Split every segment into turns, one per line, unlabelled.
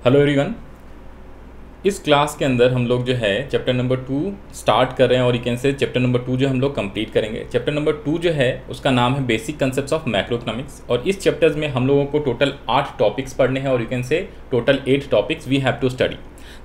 Hello everyone. इस class के अंदर हम लोग जो है चैप्टर नंबर 2 स्टार्ट कर रहे हैं और यू कैन से चैप्टर नंबर 2 जो हम लोग कंप्लीट करेंगे। चैप्टर नंबर 2 जो है उसका नाम है basic concepts of macro economics और इस चैप्टर्स में हम लोगों को टोटल 8 टॉपिक्स पढ़ने हैं और you can say total 8 topics we have to study.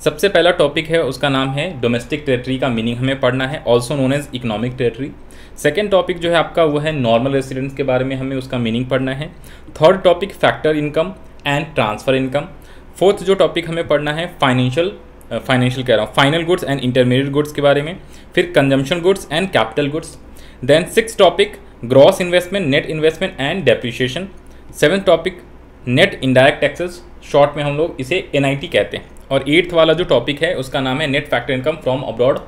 सबसे पहला टॉपिक है उसका नाम है डोमेस्टिक टेरिटरी का मीनिंग हमें पढ़ना है, also known as economic territory. Second topic जो है आपका वो है नॉर्मल रेसिडेंट्स के बारे में हमें उसका मीनिंग पढ़ना है। Third topic factor income and transfer income. Fourth जो टॉपिक हमें पढ़ना है फाइनेंशियल कह रहा हूँ final goods and intermediate goods के बारे में, फिर consumption goods and capital goods. Then six topic gross investment, net investment and depreciation. Seventh topic net indirect taxes, short में हम लोग इसे NIT कहते हैं। और एट्थ वाला जो टॉपिक है उसका नाम है net factor income from abroad,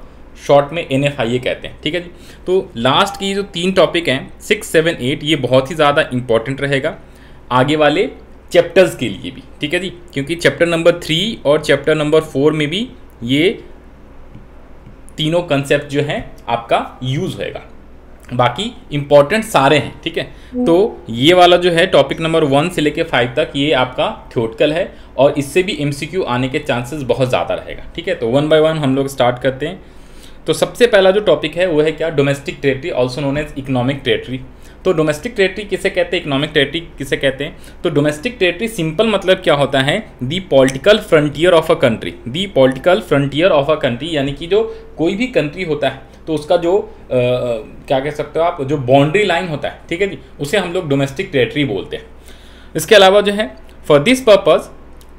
short में NFIA कहते हैं। ठीक है जी। तो लास्ट की जो 3 टॉपिक हैं 6, 7, 8 ये बहुत ही ज़्यादा इंपॉर्टेंट रहेगा आगे वाले चैप्टर्स के लिए भी। ठीक है जी, क्योंकि चैप्टर नंबर 3 और चैप्टर नंबर 4 में भी ये तीनों कंसेप्ट जो हैं आपका यूज़ होएगा, बाकी इंपॉर्टेंट सारे हैं। ठीक है, तो ये वाला जो है टॉपिक नंबर 1 से लेके 5 तक ये आपका थ्योरेटिकल है और इससे भी MCQ आने के चांसेस बहुत ज़्यादा रहेगा। ठीक है, तो 1 बाय 1 हम लोग स्टार्ट करते हैं। तो सबसे पहला जो टॉपिक है वो है क्या, domestic territory also known as economic territory. तो डोमेस्टिक टेरिटरी किसे कहते हैं, इकोनॉमिक टेरिटरी किसे कहते हैं? तो डोमेस्टिक टेरिटरी सिंपल मतलब क्या होता है, the political frontier of a country. The political frontier of a country यानी कि जो कोई भी कंट्री होता है तो उसका जो क्या कह सकते हो आप, जो बाउंड्री लाइन होता है, ठीक है जी, उसे हम लोग डोमेस्टिक टेरिटरी बोलते हैं। इसके अलावा जो है for this purpose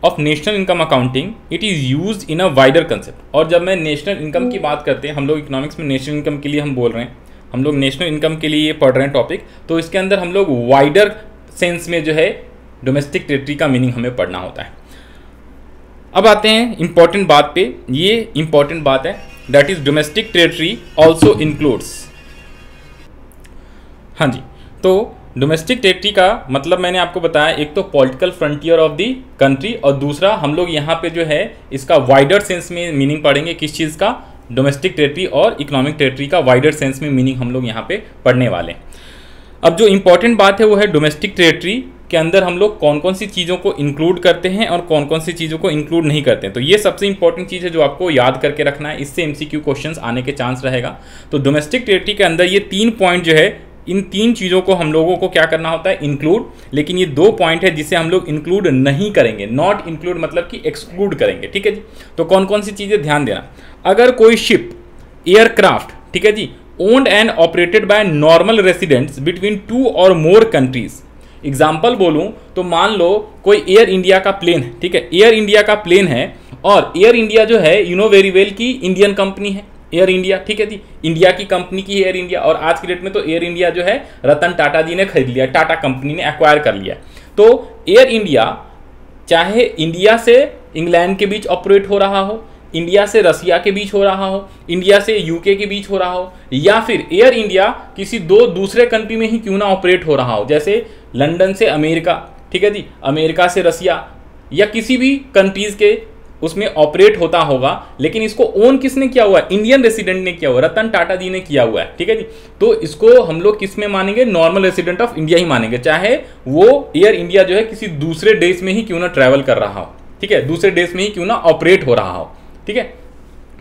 of national income accounting it is use in a wider concept. और जब मैं नेशनल इनकम की बात करते हैं, हम लोग इकोनॉमिक्स में नेशनल इनकम के लिए हम बोल रहे हैं, हम लोग नेशनल इनकम के लिए ये पढ़ रहे हैं टॉपिक, तो इसके अंदर हम लोग वाइडर सेंस में जो है डोमेस्टिक टेरिटरी का मीनिंग हमें पढ़ना होता है। अब आते हैं इंपॉर्टेंट बात पे, ये इंपॉर्टेंट बात है, that is domestic territory also includes. हाँ जी, तो डोमेस्टिक टेरिटरी का मतलब मैंने आपको बताया, एक तो political frontier of the country और दूसरा हम लोग यहाँ पे जो है इसका वाइडर सेंस में मीनिंग पढ़ेंगे। किस चीज़ का, डोमेस्टिक टेरिटरी और इकोनॉमिक टेरिटरी का वाइडर सेंस में मीनिंग हम लोग यहाँ पे पढ़ने वाले हैं। अब जो इंपॉर्टेंट बात है वो है डोमेस्टिक टेरिटरी के अंदर हम लोग कौन कौन सी चीज़ों को इंक्लूड करते हैं और कौन कौन सी चीज़ों को इंक्लूड नहीं करते हैं। तो ये सबसे इंपॉर्टेंट चीज़ है जो आपको याद करके रखना है, इससे MCQ क्वेश्चंस आने के चांस रहेगा। तो डोमेस्टिक टेरिटरी के अंदर ये 3 पॉइंट जो है, इन 3 चीज़ों को हम लोगों को क्या करना होता है, इंक्लूड। लेकिन ये 2 पॉइंट है जिसे हम लोग इंक्लूड नहीं करेंगे, नॉट इंक्लूड मतलब कि एक्सक्लूड करेंगे। ठीक है जी। तो कौन कौन सी चीज़ें ध्यान देना, अगर कोई शिप, एयरक्राफ्ट, ठीक है जी, owned and operated by normal residents between 2 और मोर कंट्रीज। एग्जाम्पल बोलूं तो मान लो कोई एयर इंडिया का प्लेन है, ठीक है, एयर इंडिया का प्लेन है और एयर इंडिया जो है यू नो वेरी वेल की इंडियन कंपनी है एयर इंडिया। ठीक है जी, इंडिया की कंपनी की एयर इंडिया, और आज की डेट में तो एयर इंडिया जो है रतन टाटा जी ने खरीद लिया, टाटा कंपनी ने एक्वायर कर लिया। तो एयर इंडिया चाहे इंडिया से इंग्लैंड के बीच ऑपरेट हो रहा हो, इंडिया से रसिया के बीच हो रहा हो, इंडिया से UK के बीच हो रहा हो, या फिर एयर इंडिया किसी दूसरे कंट्री में ही क्यों ना ऑपरेट हो रहा हो, जैसे लंदन से अमेरिका, ठीक है जी, अमेरिका से रसिया, या किसी भी कंट्रीज के उसमें ऑपरेट होता होगा, लेकिन इसको ओन किसने किया हुआ है, इंडियन रेसिडेंट ने किया हुआ है, रतन टाटा जी ने किया हुआ है। ठीक है जी, तो इसको हम लोग किस में मानेंगे, नॉर्मल रेसिडेंट ऑफ इंडिया ही मानेंगे, चाहे वो एयर इंडिया जो है किसी दूसरे देश में ही क्यों ना ट्रैवल कर रहा हो, ठीक है, दूसरे देश में ही क्यों ना ऑपरेट हो रहा हो। ठीक है,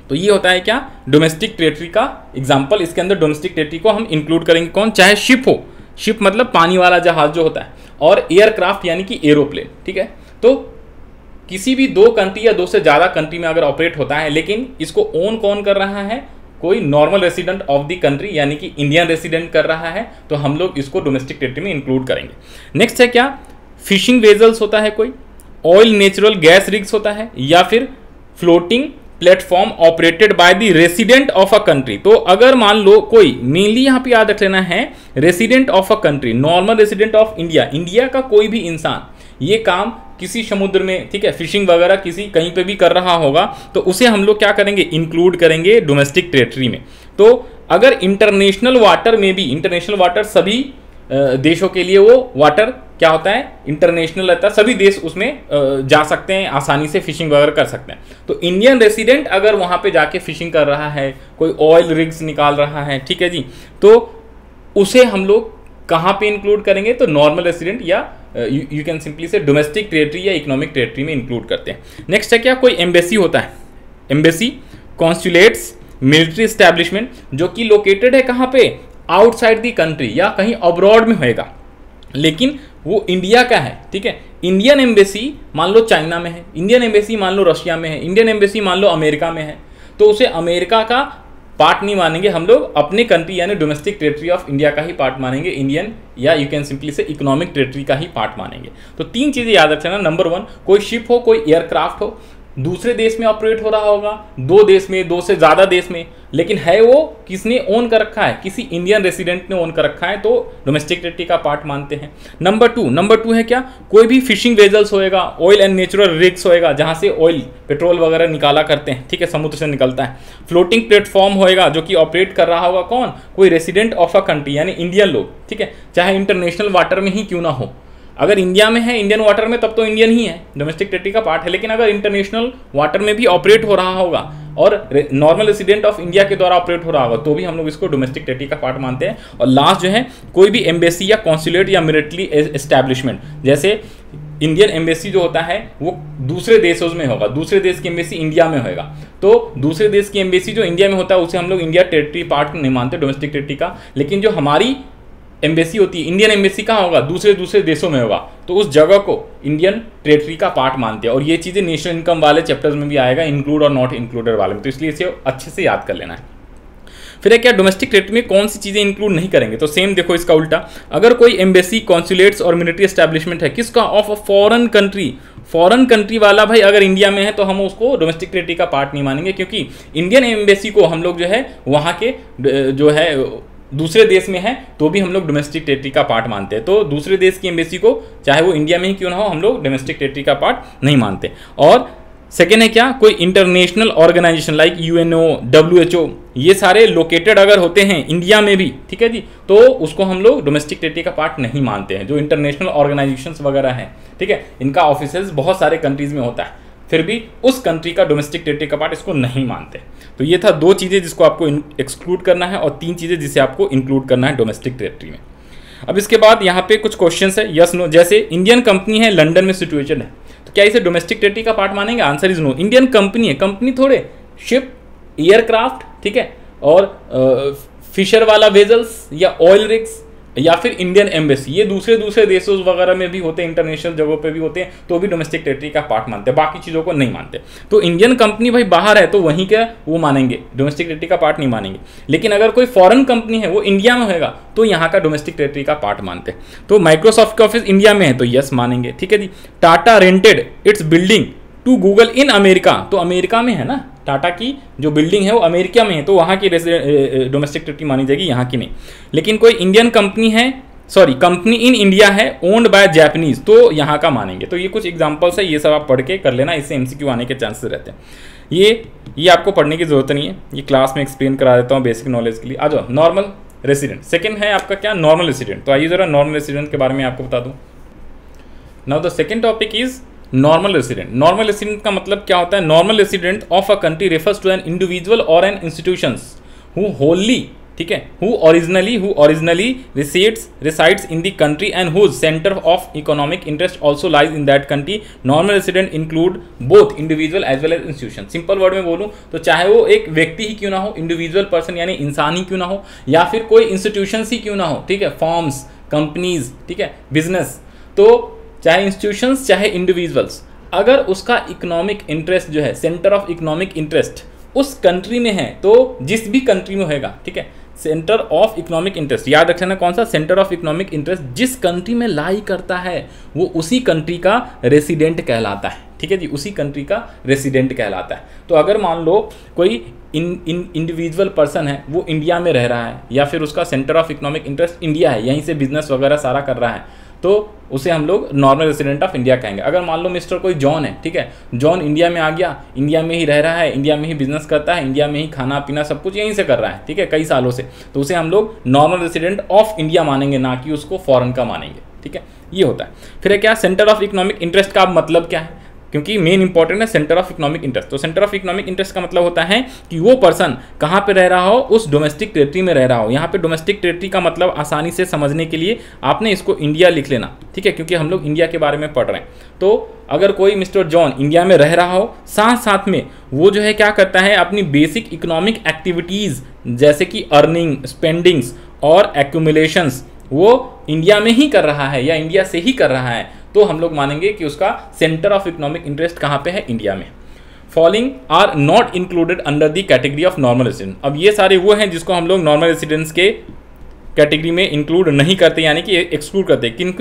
तो ये होता है क्या, डोमेस्टिक टेरिटरी का एग्जांपल। इसके अंदर डोमेस्टिक टेरिटरी को हम इंक्लूड करेंगे कौन, चाहे शिप हो, शिप मतलब पानी वाला जहाज जो होता है, और एयरक्राफ्ट यानी कि एरोप्लेन। ठीक है, तो किसी भी 2 कंट्री या 2 से ज़्यादा कंट्री में अगर ऑपरेट होता है, लेकिन इसको ओन कौन कर रहा है, कोई normal resident of the country यानी कि इंडियन रेसिडेंट कर रहा है, तो हम लोग इसको डोमेस्टिक टेरिटरी में इंक्लूड करेंगे। नेक्स्ट है क्या, फिशिंग वेजल्स होता है कोई, ऑयल नेचुरल गैस रिग्स होता है, या फिर floating platform operated by the resident of a country. तो अगर मान लो कोई, मेनली यहाँ पे याद रख लेना है, resident of a country, normal resident of India, India का कोई भी इंसान ये काम किसी समुद्र में, ठीक है, फिशिंग वगैरह किसी कहीं पे भी कर रहा होगा, तो उसे हम लोग क्या करेंगे, इंक्लूड करेंगे डोमेस्टिक टेरिटरी में। तो अगर इंटरनेशनल वाटर में भी, इंटरनेशनल वाटर सभी देशों के लिए वो वाटर क्या होता है, इंटरनेशनल रहता है, सभी देश उसमें जा सकते हैं, आसानी से फिशिंग वगैरह कर सकते हैं। तो इंडियन रेसिडेंट अगर वहाँ पे जाके फिशिंग कर रहा है, कोई ऑयल रिग्स निकाल रहा है, ठीक है जी, तो उसे हम लोग कहाँ पे इंक्लूड करेंगे, तो नॉर्मल रेसिडेंट या यू कैन सिंपली से डोमेस्टिक टेरिटरी या इकोनॉमिक टेरिटरी में इंक्लूड करते हैं। नेक्स्ट है क्या, कोई एम्बेसी होता है, एम्बेसी, कॉन्सुलेट्स, मिलिट्री एस्टैब्लिशमेंट जो कि लोकेटेड है कहाँ पे, आउटसाइड दी कंट्री या कहीं अब्रॉड में होएगा, लेकिन वो इंडिया का है, ठीक है। इंडियन एम्बेसी मान लो चाइना में है, इंडियन एम्बेसी मान लो रशिया में है, इंडियन एम्बेसी मान लो अमेरिका में है, तो उसे अमेरिका का पार्ट नहीं मानेंगे हम लोग, अपने कंट्री यानी डोमेस्टिक टेरिटरी ऑफ इंडिया का ही पार्ट मानेंगे, इंडियन या यू कैन सिंपली से इकोनॉमिक टेरिटरी का ही पार्ट मानेंगे। तो 3 चीज़ें याद रखना। नंबर 1, कोई शिप हो, कोई एयरक्राफ्ट हो, दूसरे देश में ऑपरेट हो रहा होगा, 2 देश में, 2 से ज़्यादा देश में, लेकिन है वो किसने ओन कर रखा है, किसी इंडियन रेसिडेंट ने ओन कर रखा है, तो डोमेस्टिक टेरिटरी का पार्ट मानते हैं। नंबर 2 है क्या, कोई भी फिशिंग वेजल्स होएगा, ऑयल एंड नेचुरल रिग्स होएगा जहाँ से ऑयल पेट्रोल वगैरह निकाला करते हैं, ठीक है, समुद्र से निकलता है। फ्लोटिंग प्लेटफॉर्म होएगा जो कि ऑपरेट कर रहा होगा कौन, कोई रेसिडेंट ऑफ अ कंट्री यानी इंडियन लोग, ठीक है, चाहे इंटरनेशनल वाटर में ही क्यों ना हो। अगर इंडिया में है, इंडियन वाटर में, तब तो इंडियन ही है, डोमेस्टिक टेरिटरी का पार्ट है। लेकिन अगर इंटरनेशनल वाटर में भी ऑपरेट हो रहा होगा और नॉर्मल रेसिडेंट ऑफ इंडिया के द्वारा ऑपरेट हो रहा होगा, तो भी हम लोग इसको डोमेस्टिक टेरिटरी का पार्ट मानते हैं। और लास्ट जो है, कोई भी एम्बेसी या कॉन्सुलेट या मिलिट्री एस्टैब्लिशमेंट, जैसे इंडियन एम्बेसी जो होता है वो दूसरे देशों में होगा, दूसरे देश की एम्बेसी इंडिया में होगा, तो दूसरे देश की एम्बेसी जो इंडिया में होता है उसे हम लोग इंडिया टेरिटरी पार्ट नहीं मानते डोमेस्टिक टेरिटरी का। लेकिन जो हमारी एम्बेसी होती है, इंडियन एम्बेसी कहाँ होगा, दूसरे देशों में होगा, तो उस जगह को इंडियन टेरिटरी का पार्ट मानते हैं। और ये चीज़ें नेशनल इनकम वाले चैप्टर्स में भी आएगा, इंक्लूड और नॉट इंक्लूडेड वाले में, तो इसलिए इसे अच्छे से याद कर लेना है। फिर है क्या, डोमेस्टिक टेरिटरी में कौन सी चीज़ें इंक्लूड नहीं करेंगे, तो सेम देखो इसका उल्टा, अगर कोई एम्बेसी, कॉन्सुलेट्स और मिलिट्री एस्टैब्लिशमेंट है किसका, of a foreign country, foreign country वाला भाई अगर इंडिया में है तो हम उसको डोमेस्टिक टेरिटरी का पार्ट नहीं मानेंगे, क्योंकि इंडियन एम्बेसी को हम लोग जो है वहाँ के जो है दूसरे देश में है तो भी हम लोग डोमेस्टिक टेरिटरी का पार्ट मानते हैं। तो दूसरे देश की एम्बेसी को चाहे वो इंडिया में ही क्यों ना हो, हम लोग डोमेस्टिक टेरिटरी का पार्ट नहीं मानते। और सेकेंड है क्या, कोई international organization like UNO, WHO, ये सारे लोकेटेड अगर होते हैं इंडिया में भी, ठीक है जी, तो उसको हम लोग डोमेस्टिक टेरिटरी का पार्ट नहीं मानते हैं। जो इंटरनेशनल ऑर्गेनाइजेशंस वगैरह हैं, ठीक है, इनका ऑफिसेज बहुत सारे कंट्रीज में होता है, फिर भी उस कंट्री का डोमेस्टिक टेरिटरी का पार्ट इसको नहीं मानते। तो ये था 2 चीज़ें जिसको आपको एक्सक्लूड करना है और 3 चीज़ें जिसे आपको इंक्लूड करना है डोमेस्टिक टेरिटरी में। अब इसके बाद यहाँ पे कुछ क्वेश्चंस है, यस नो, जैसे इंडियन कंपनी है, लंदन में सिचुएटेड है, तो क्या इसे डोमेस्टिक टेरिटरी का पार्ट मानेंगे? Answer is no. Indian company है, कंपनी थोड़े शिप, एयरक्राफ्ट, ठीक है, और फिशर वाला वेजल्स या ऑयल रिग्स या फिर इंडियन एम्बेसी, ये दूसरे देशों वगैरह में भी होते हैं, इंटरनेशनल जगहों पे भी होते हैं, तो भी डोमेस्टिक टेरिटरी का पार्ट मानते हैं, बाकी चीज़ों को नहीं मानते। तो इंडियन कंपनी भाई बाहर है तो वहीं का वो मानेंगे, डोमेस्टिक टेरिटरी का पार्ट नहीं मानेंगे। लेकिन अगर कोई फॉरेन कंपनी है वो इंडिया में होगा तो यहाँ का डोमेस्टिक टेरिटरी का पार्ट मानते हैं। तो माइक्रोसॉफ्ट का ऑफिस इंडिया में है तो यस मानेंगे, ठीक है जी। Tata rented its building to Google in America, तो अमेरिका में है ना, टाटा की जो बिल्डिंग है वो अमेरिका में है, तो वहाँ की डोमेस्टिक टेरिटरी मानी जाएगी, यहाँ की नहीं। लेकिन कोई इंडियन कंपनी है, सॉरी कंपनी इन इंडिया है ओन्ड बाय जैपनीज, तो यहाँ का मानेंगे। तो ये कुछ एग्जांपल्स है, ये सब आप पढ़ के कर लेना, इससे MCQ आने के चांसेस रहते हैं। ये आपको पढ़ने की जरूरत नहीं है, ये क्लास में एक्सप्लेन करा देता हूँ बेसिक नॉलेज के लिए। आ जाओ, नॉर्मल रेसिडेंट सेकेंड है आपका क्या, नॉर्मल रेसिडेंट। तो आइए जरा नॉर्मल रेसिडेंट के बारे में आपको बता दूँ। Now the second topic is normal resident. Normal resident का मतलब क्या होता है? Normal resident of a country refers to an individual और एन इंस्टीट्यूशंस हु होली, ठीक है, who originally resides in the country and whose center of economic interest also lies in that country. Normal resident include both individual as well as institution. Simple word में बोलूँ तो चाहे वो एक व्यक्ति ही क्यों ना हो, इंडिविजुअल पर्सन यानी इंसान ही क्यों ना हो, या फिर कोई इंस्टीट्यूशंस ही क्यों ना हो, ठीक है, फॉर्म्स, कंपनीज, ठीक है, बिजनेस, तो चाहे इंस्टीट्यूशंस चाहे इंडिविजुअल्स, अगर उसका इकोनॉमिक इंटरेस्ट जो है, सेंटर ऑफ इकोनॉमिक इंटरेस्ट उस कंट्री में है, तो जिस भी कंट्री में होगा, ठीक है, सेंटर ऑफ इकोनॉमिक इंटरेस्ट याद रखना कौन सा, सेंटर ऑफ इकोनॉमिक इंटरेस्ट जिस कंट्री में लाई करता है वो उसी कंट्री का रेसिडेंट कहलाता है, ठीक है जी, उसी कंट्री का रेसिडेंट कहलाता है। तो अगर मान लो कोई इंडिविजुअल पर्सन है, वो इंडिया में रह रहा है या फिर उसका centre of economic interest India है, यहीं से बिजनेस वगैरह सारा कर रहा है, तो उसे हम लोग नॉर्मल रेसिडेंट ऑफ इंडिया कहेंगे। अगर मान लो मिस्टर कोई जॉन है, ठीक है, जॉन इंडिया में आ गया, इंडिया में ही रह रहा है, इंडिया में ही बिजनेस करता है, इंडिया में ही खाना पीना सब कुछ यहीं से कर रहा है, ठीक है, कई सालों से, तो उसे हम लोग नॉर्मल रेसिडेंट ऑफ इंडिया मानेंगे, ना कि उसको फॉरेन का मानेंगे, ठीक है, ये होता है। फिर है क्या, सेंटर ऑफ इकोनॉमिक इंटरेस्ट का मतलब क्या है? क्योंकि मेन इंपॉर्टेंट है सेंटर ऑफ इकोनॉमिक इंटरेस्ट। तो सेंटर ऑफ इकोनॉमिक इंटरेस्ट का मतलब होता है कि वो पर्सन कहाँ पे रह रहा हो, उस डोमेस्टिक टेरिटरी में रह रहा हो। यहाँ पे डोमेस्टिक टेरिटरी का मतलब आसानी से समझने के लिए आपने इसको इंडिया लिख लेना, ठीक है, क्योंकि हम लोग इंडिया के बारे में पढ़ रहे हैं। तो अगर कोई मिस्टर जॉन इंडिया में रह रहा हो, साथ साथ में वो जो है क्या करता है, अपनी बेसिक इकोनॉमिक एक्टिविटीज़ जैसे कि अर्निंग, स्पेंडिंग्स और एक्यूमुलेशंस वो इंडिया में ही कर रहा है या इंडिया से ही कर रहा है, तो हम लोग मानेंगे कि उसका सेंटर ऑफ इकोनॉमिक इंटरेस्ट कहाँ पे है, इंडिया में। Following are not included under the category of normal resident. अब ये सारे वो हैं जिसको हम लोग नॉर्मल रेसिडेंट्स के कैटेगरी में इंक्लूड नहीं करते, यानी कि एक्सक्लूड करते। किन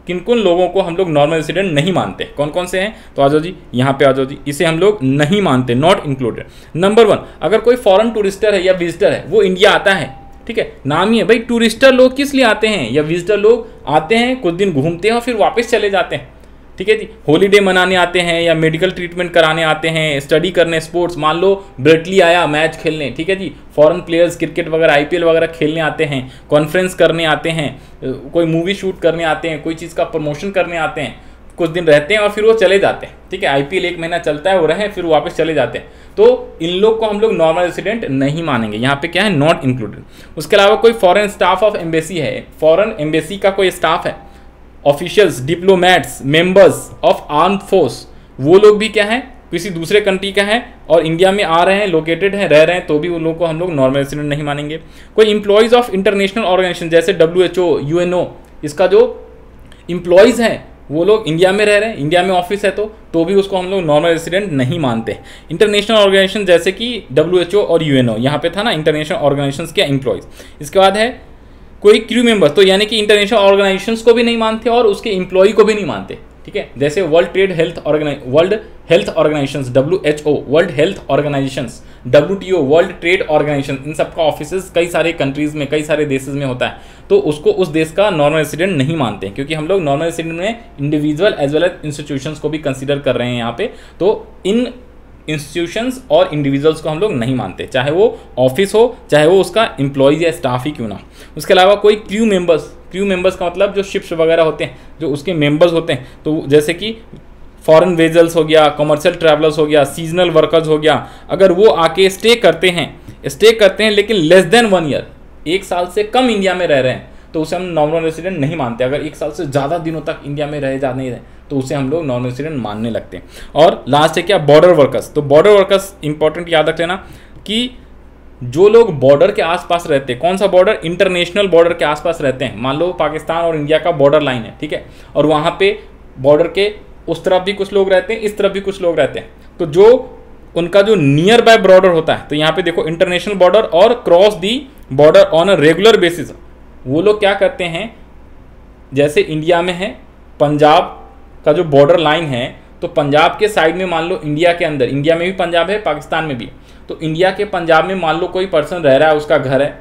किन लोगों को हम लोग नॉर्मल रेसिडेंट नहीं मानते, कौन कौन से हैं, तो आ जाओ जी, यहाँ पे आ जाओ जी। इसे हम लोग नहीं मानते, नॉट इंक्लूडेड। नंबर 1, अगर कोई फॉरेन टूरिस्टर है या विजिटर है, वो इंडिया आता है, ठीक है, नाम ही है भाई, टूरिस्टर लोग किस लिए आते हैं या विजिटर लोग आते हैं, कुछ दिन घूमते हैं और फिर वापस चले जाते हैं, ठीक है जी। हॉलीडे मनाने आते हैं या मेडिकल ट्रीटमेंट कराने आते हैं, स्टडी करने, स्पोर्ट्स, मान लो ब्रेटली आया मैच खेलने, ठीक है जी। फॉरेन प्लेयर्स क्रिकेट वगैरह IPL वगैरह खेलने आते हैं, कॉन्फ्रेंस करने आते हैं, कोई मूवी शूट करने आते हैं, कोई चीज़ का प्रमोशन करने आते हैं, कुछ दिन रहते हैं और फिर वो चले जाते हैं, ठीक है। IPL 1 महीना चलता है, वो रहे फिर वापस चले जाते हैं, तो इन लोग को हम लोग नॉर्मल रेसिडेंट नहीं मानेंगे। यहाँ पे क्या है, नॉट इंक्लूडेड। उसके अलावा कोई फॉरेन स्टाफ ऑफ एम्बेसी है, फॉरेन एम्बेसी का कोई स्टाफ है, officials, diplomats, members of arm force, वो लोग भी क्या है, किसी दूसरे कंट्री का है और इंडिया में आ रहे हैं, लोकेटेड हैं, रह रहे हैं, तो भी उन लोगों को हम लोग नॉर्मल रेसिडेंट नहीं मानेंगे। कोई इंप्लॉयज़ ऑफ इंटरनेशनल ऑर्गेनाइजेशन जैसे WHO, UNO, इसका जो इम्प्लॉयज़ हैं वो लोग इंडिया में रह रहे हैं, इंडिया में ऑफिस है, तो भी उसको हम लोग नॉर्मल रेसिडेंट नहीं मानते। इंटरनेशनल ऑर्गेनाइजेशन जैसे कि WHO और UNO, यहाँ पे था ना इंटरनेशनल ऑर्गेनाइजेशंस के एम्प्लॉयज़। इसके बाद है कोई क्रू मेंबर्स, तो यानी कि इंटरनेशनल ऑर्गेनाइजेशंस को भी नहीं मानते और उसके एम्प्लॉय को भी नहीं मानते, ठीक है। जैसे world health organisations, WHO, world health organisations, WTO, world trade organisation, इन सब का ऑफिसेज कई सारे कंट्रीज में, कई सारे देशों में होता है, तो उसको उस देश का नॉर्मल रेसिडेंट नहीं मानते, क्योंकि हम लोग नॉर्मल रेसिडेंट में individual as well as institutions को भी कंसीडर कर रहे हैं यहाँ पे। तो इन इंस्टीट्यूशंस और इंडिविजुअल्स को हम लोग नहीं मानते, चाहे वो ऑफिस हो, चाहे वो उसका एम्प्लॉयज या स्टाफ ही क्यों ना। उसके अलावा कोई क्रू मेंबर्स का मतलब जो शिप्स वगैरह होते हैं, जो उसके मेंबर्स होते हैं, तो जैसे कि फॉरेन वेजल्स हो गया, कमर्शियल ट्रैवलर्स हो गया, सीजनल वर्कर्स हो गया, अगर वो आके स्टे करते हैं लेकिन लेस देन 1 ईयर, 1 साल से कम इंडिया में रह रहे हैं, तो उसे हम नॉर्मल रेसिडेंट नहीं मानते। अगर 1 साल से ज़्यादा दिनों तक इंडिया में रहे जा नहीं रहे, तो उसे हम लोग नॉर्मल रेसिडेंट मानने लगते हैं। और लास्ट है क्या, बॉर्डर वर्कर्स। तो बॉर्डर वर्कर्स इंपॉर्टेंट याद रख लेना कि जो लोग बॉर्डर के आसपास रहते हैं, कौन सा बॉर्डर, इंटरनेशनल बॉर्डर के आसपास रहते हैं, मान लो पाकिस्तान और इंडिया का बॉर्डर लाइन है, ठीक है, और वहाँ पे बॉर्डर के उस तरफ भी कुछ लोग रहते हैं, इस तरफ भी कुछ लोग रहते हैं, तो जो उनका जो नियर बाय बॉर्डर होता है, तो यहाँ पे देखो इंटरनेशनल बॉर्डर और cross the border on a regular basis, वो लोग क्या करते हैं, जैसे इंडिया में है पंजाब का जो बॉर्डर लाइन है, तो पंजाब के साइड में मान लो इंडिया के अंदर, इंडिया में भी पंजाब है, पाकिस्तान में भी, तो इंडिया के पंजाब में मान लो कोई पर्सन रह रहा है, उसका घर है,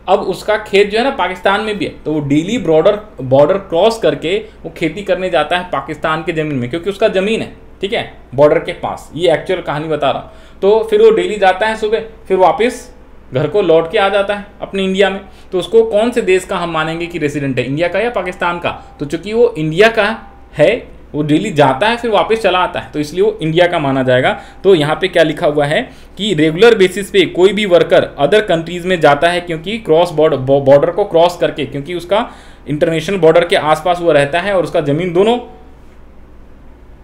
अब उसका खेत जो है ना पाकिस्तान में भी है, तो वो डेली बॉर्डर क्रॉस करके वो खेती करने जाता है पाकिस्तान के ज़मीन में, क्योंकि उसका ज़मीन है, ठीक है, बॉर्डर के पास। ये एक्चुअल कहानी बता रहा हूँ। तो फिर वो डेली जाता है सुबह, फिर वापस घर को लौट के आ जाता है अपने इंडिया में, तो उसको कौन से देश का हम मानेंगे कि रेसिडेंट है, इंडिया का या पाकिस्तान का? तो चूंकि वो इंडिया का है, वो डेली जाता है फिर वापस चला आता है, तो इसलिए वो इंडिया का माना जाएगा। तो यहाँ पे क्या लिखा हुआ है कि रेगुलर बेसिस पे कोई भी वर्कर अदर कंट्रीज में जाता है, क्योंकि क्रॉस बॉर्डर को क्रॉस करके, क्योंकि उसका इंटरनेशनल बॉर्डर के आसपास वो रहता है और उसका ज़मीन दोनों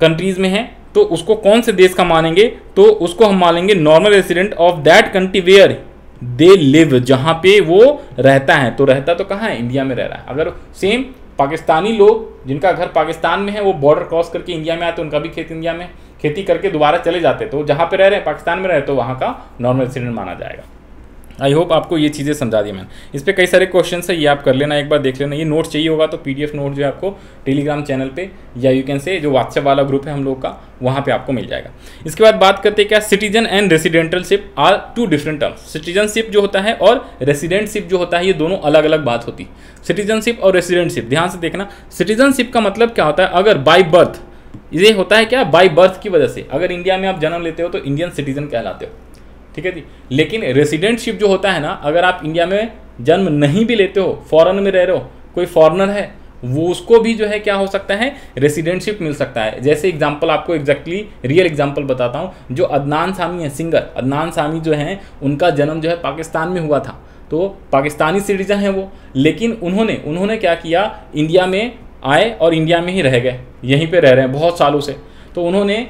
कंट्रीज में है, तो उसको कौन से देश का मानेंगे? तो उसको हम मानेंगे normal resident of that country where they live, जहाँ पे वो रहता है। तो रहता तो कहाँ है? इंडिया में रह रहा है। अगर सेम पाकिस्तानी लोग जिनका घर पाकिस्तान में है वो बॉर्डर क्रॉस करके इंडिया में आए तो उनका भी खेत इंडिया में, खेती करके दोबारा चले जाते, तो जहाँ पे रह रहे हैं पाकिस्तान में रहे तो वहाँ का नॉर्मल रेसिडेंट माना जाएगा। आई होप आपको ये चीज़ें समझा दी मैंने। इस पर कई सारे क्वेश्चन है, ये आप कर लेना, एक बार देख लेना। ये नोट चाहिए होगा तो PDF नोट जो है आपको टेलीग्राम चैनल पे या यू कैन से जो व्हाट्सएप वाला ग्रुप है हम लोग का, वहाँ पे आपको मिल जाएगा। इसके बाद बात करते हैं क्या, citizen and residentship are two different terms. Citizenship जो होता है और रेसिडेंटशिप जो होता है ये दोनों अलग अलग बात होती है। सिटीजनशिप और रेसिडेंटशिप ध्यान से देखना। सिटीजनशिप का मतलब क्या होता है? अगर बाई बर्थ, ये होता है क्या, बाई बर्थ की वजह से अगर इंडिया में आप जन्म लेते हो तो इंडियन सिटीजन कहलाते हो, ठीक है जी। लेकिन रेसिडेंटशिप जो होता है ना, अगर आप इंडिया में जन्म नहीं भी लेते हो, फॉरेन में रह रहे हो, कोई फॉरेनर है वो उसको भी जो है क्या हो सकता है, रेसिडेंटशिप मिल सकता है। जैसे एग्जांपल आपको एग्जैक्टली रियल एग्जांपल बताता हूँ, जो अदनान सामी है सिंगर, अदनान सामी जो है उनका जन्म जो है पाकिस्तान में हुआ था, तो पाकिस्तानी सिटीजन है वो, लेकिन उन्होंने क्या किया, इंडिया में आए और इंडिया में ही रह गए, यहीं पे रह रहे हैं बहुत सालों से। तो उन्होंने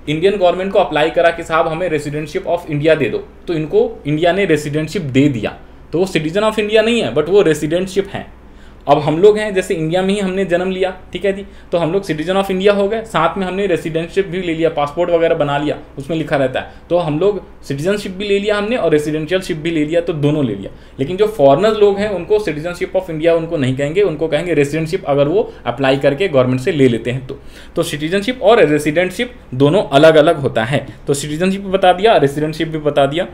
इंडियन गवर्नमेंट को अप्लाई करा कि साहब हमें रेसिडेंटशिप ऑफ इंडिया दे दो, तो इनको इंडिया ने रेसिडेंटशिप दे दिया। तो वो सिटीजन ऑफ इंडिया नहीं है, बट वो रेसिडेंटशिप हैं। अब हम लोग हैं, जैसे इंडिया में ही हमने जन्म लिया, ठीक है जी, तो हम लोग सिटीजन ऑफ इंडिया हो गए, साथ में हमने रेसिडेंटशिप भी ले लिया, पासपोर्ट वगैरह बना लिया, उसमें लिखा रहता है, तो हम लोग सिटीजनशिप भी ले लिया हमने और रेसिडेंशियलशिप भी ले लिया, तो दोनों ले लिया। लेकिन जो फॉरेनर लोग हैं उनको सिटीजनशिप ऑफ इंडिया उनको नहीं कहेंगे, उनको कहेंगे रेसिडेंटशिप, अगर वो अप्लाई करके गवर्नमेंट से ले लेते हैं तो सिटीजनशिप और रेसिडेंटशिप दोनों अलग अलग होता है। तो सिटीजनशिप भी बता दिया, रेसिडेंटशिप भी बता दिया।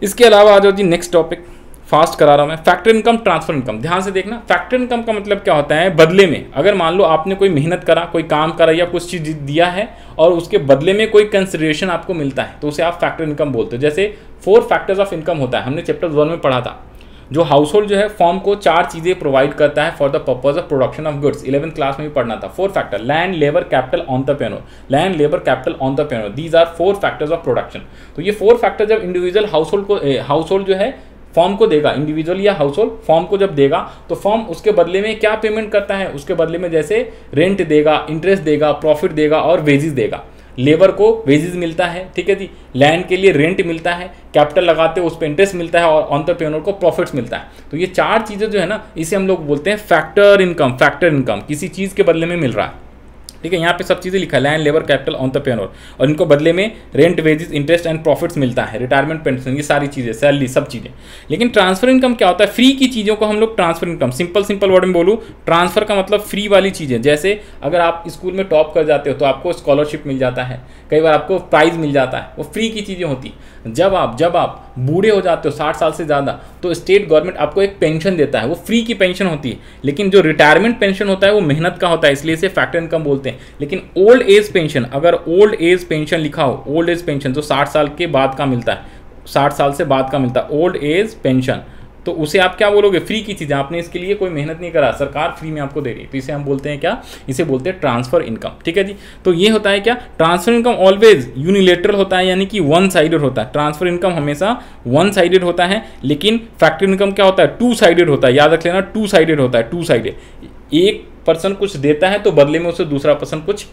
इसके अलावा आ जाओ जी नेक्स्ट टॉपिक, फास्ट करा रहा हूं मैं, फैक्टर इनकम, ट्रांसफर इनकम। ध्यान से देखना, फैक्टर इनकम का मतलब क्या होता है, बदले में अगर मान लो आपने कोई मेहनत करा, कोई काम करा या कुछ चीज दिया है और उसके बदले में कोई कंसिडरेशन आपको मिलता है, तो उसे आप फैक्टर इनकम बोलते हो। जैसे 4 फैक्टर्स ऑफ इनकम होता है, हमने चैप्टर 1 में पढ़ा था। जो हाउस होल्ड जो है फॉर्म को 4 चीजें प्रोवाइड करता है for the purpose of production of goods, 11th class में भी पढ़ना था। 4 factor, land, labour, capital, entrepreneur, land, labour, capital, entrepreneur, these are 4 factors of production. तो ये 4 फैक्टर जब इंडिविजुअल हाउस होल्ड जो है फॉर्म को देगा, इंडिविजुअल या हाउस होल्ड फॉर्म को जब देगा, तो फॉर्म उसके बदले में क्या पेमेंट करता है, उसके बदले में जैसे रेंट देगा, इंटरेस्ट देगा, प्रॉफिट देगा और वेजेस देगा। लेबर को वेजेस मिलता है, ठीक है जी, लैंड के लिए रेंट मिलता है, कैपिटल लगाते हैं उस पर इंटरेस्ट मिलता है और एंटरप्रेन्योर को प्रॉफिट्स मिलता है। तो ये 4 चीजें जो है ना, इसे हम लोग बोलते हैं फैक्टर इनकम। फैक्टर इनकम किसी चीज के बदले में मिल रहा है, ठीक है, यहाँ पे सब चीज़ें लिखा है, लैंड, लेबर, कैपिटल, एंटरप्रेन्योर, और इनको बदले में rent, wages, interest and profits मिलता है, रिटायरमेंट, पेंशन, ये सारी चीज़ें, सैलरी, सब चीज़ें। लेकिन ट्रांसफर इनकम क्या होता है, फ्री की चीज़ों को हम लोग ट्रांसफर इनकम, सिंपल वर्ड में बोलूँ, ट्रांसफर का मतलब फ्री वाली चीज़ें। जैसे अगर आप स्कूल में टॉप कर जाते हो तो आपको स्कॉलरशिप मिल जाता है, कई बार आपको प्राइज मिल जाता है, वो फ्री की चीज़ें होती। जब आप बूढ़े हो जाते हो 60 साल से ज़्यादा, तो स्टेट गवर्नमेंट आपको एक पेंशन देता है, वो फ्री की पेंशन होती है। लेकिन जो रिटायरमेंट पेंशन होता है वो मेहनत का होता है, इसलिए इसे फैक्टर इनकम बोलते हैं। लेकिन ओल्ड एज पेंशन, अगर ओल्ड एज पेंशन लिखा हो, ओल्ड एज पेंशन जो 60 साल के बाद का मिलता है, 60 साल से बाद का मिलता है ओल्ड एज पेंशन, तो उसे आप क्या बोलोगे, फ्री की चीज़, आपने इसके लिए कोई मेहनत नहीं करा, सरकार फ्री में आपको दे रही है, तो इसे हम बोलते हैं क्या, इसे बोलते हैं ट्रांसफर इनकम, ठीक है जी। तो ये होता है क्या, ट्रांसफर इनकम ऑलवेज यूनिलेटरल होता है, यानी कि वन साइडेड होता है। ट्रांसफर इनकम हमेशा वन साइडेड होता है, लेकिन फैक्टर इनकम क्या होता है, 2 साइडेड होता है। याद रख लेना, 2 साइडेड होता है, 2 साइडेड। एक पर्सन कुछ देता है तो बदले में उसे दूसरा पर्सन कुछ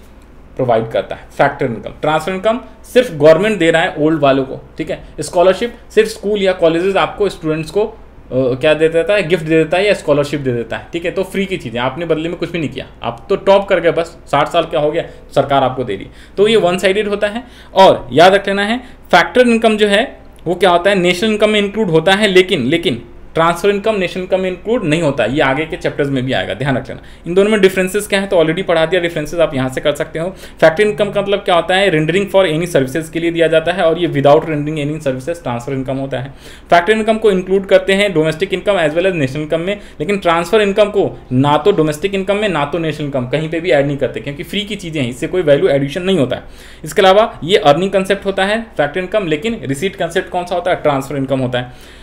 प्रोवाइड करता है, फैक्टर इनकम। ट्रांसफर इनकम सिर्फ गवर्नमेंट दे रहा है ओल्ड वालों को, ठीक है। स्कॉलरशिप सिर्फ स्कूल या कॉलेजेस आपको स्टूडेंट्स को क्या दे देता है, गिफ्ट दे देता है या स्कॉलरशिप दे देता है, ठीक है। तो फ्री की चीज़ें, आपने बदले में कुछ भी नहीं किया, आप तो टॉप कर गए, बस 60 साल का हो गया, सरकार आपको दे रही। तो ये वन साइडेड होता है। और याद रख लेना है, फैक्टर इनकम जो है वो क्या होता है, नेशनल इनकम में इंक्लूड होता है, लेकिन ट्रांसफर इनकम नेशनल इनकम में इंक्लूड नहीं होता। ये आगे के चैप्टर्स में भी आएगा, ध्यान रख लेना। इन दोनों में डिफरेंसेस क्या है तो ऑलरेडी पढ़ा दिया, डिफरेंसेस आप यहाँ से कर सकते हो। फैक्टर इनकम का मतलब क्या होता है, रेंडरिंग फॉर एनी सर्विसेज के लिए दिया जाता है, और ये without rendering any services transfer income होता है। फैक्टर इनकम को इंक्लूड करते हैं domestic income as well as national income में, लेकिन ट्रांसफर इनकम को ना तो डोमेस्टिक इनकम में ना तो नेशनल इनकम कहीं पर भी ऐड नहीं करते, क्योंकि फ्री की चीज़ें हैं, इससे कोई वैल्यू एडिशन नहीं होता है। इसके अलावा ये अर्निंग कंसेप्ट होता है फैक्टर इनकम, लेकिन रिसीट कंसेप्ट कौन सा होता है, ट्रांसफर इनकम होता है।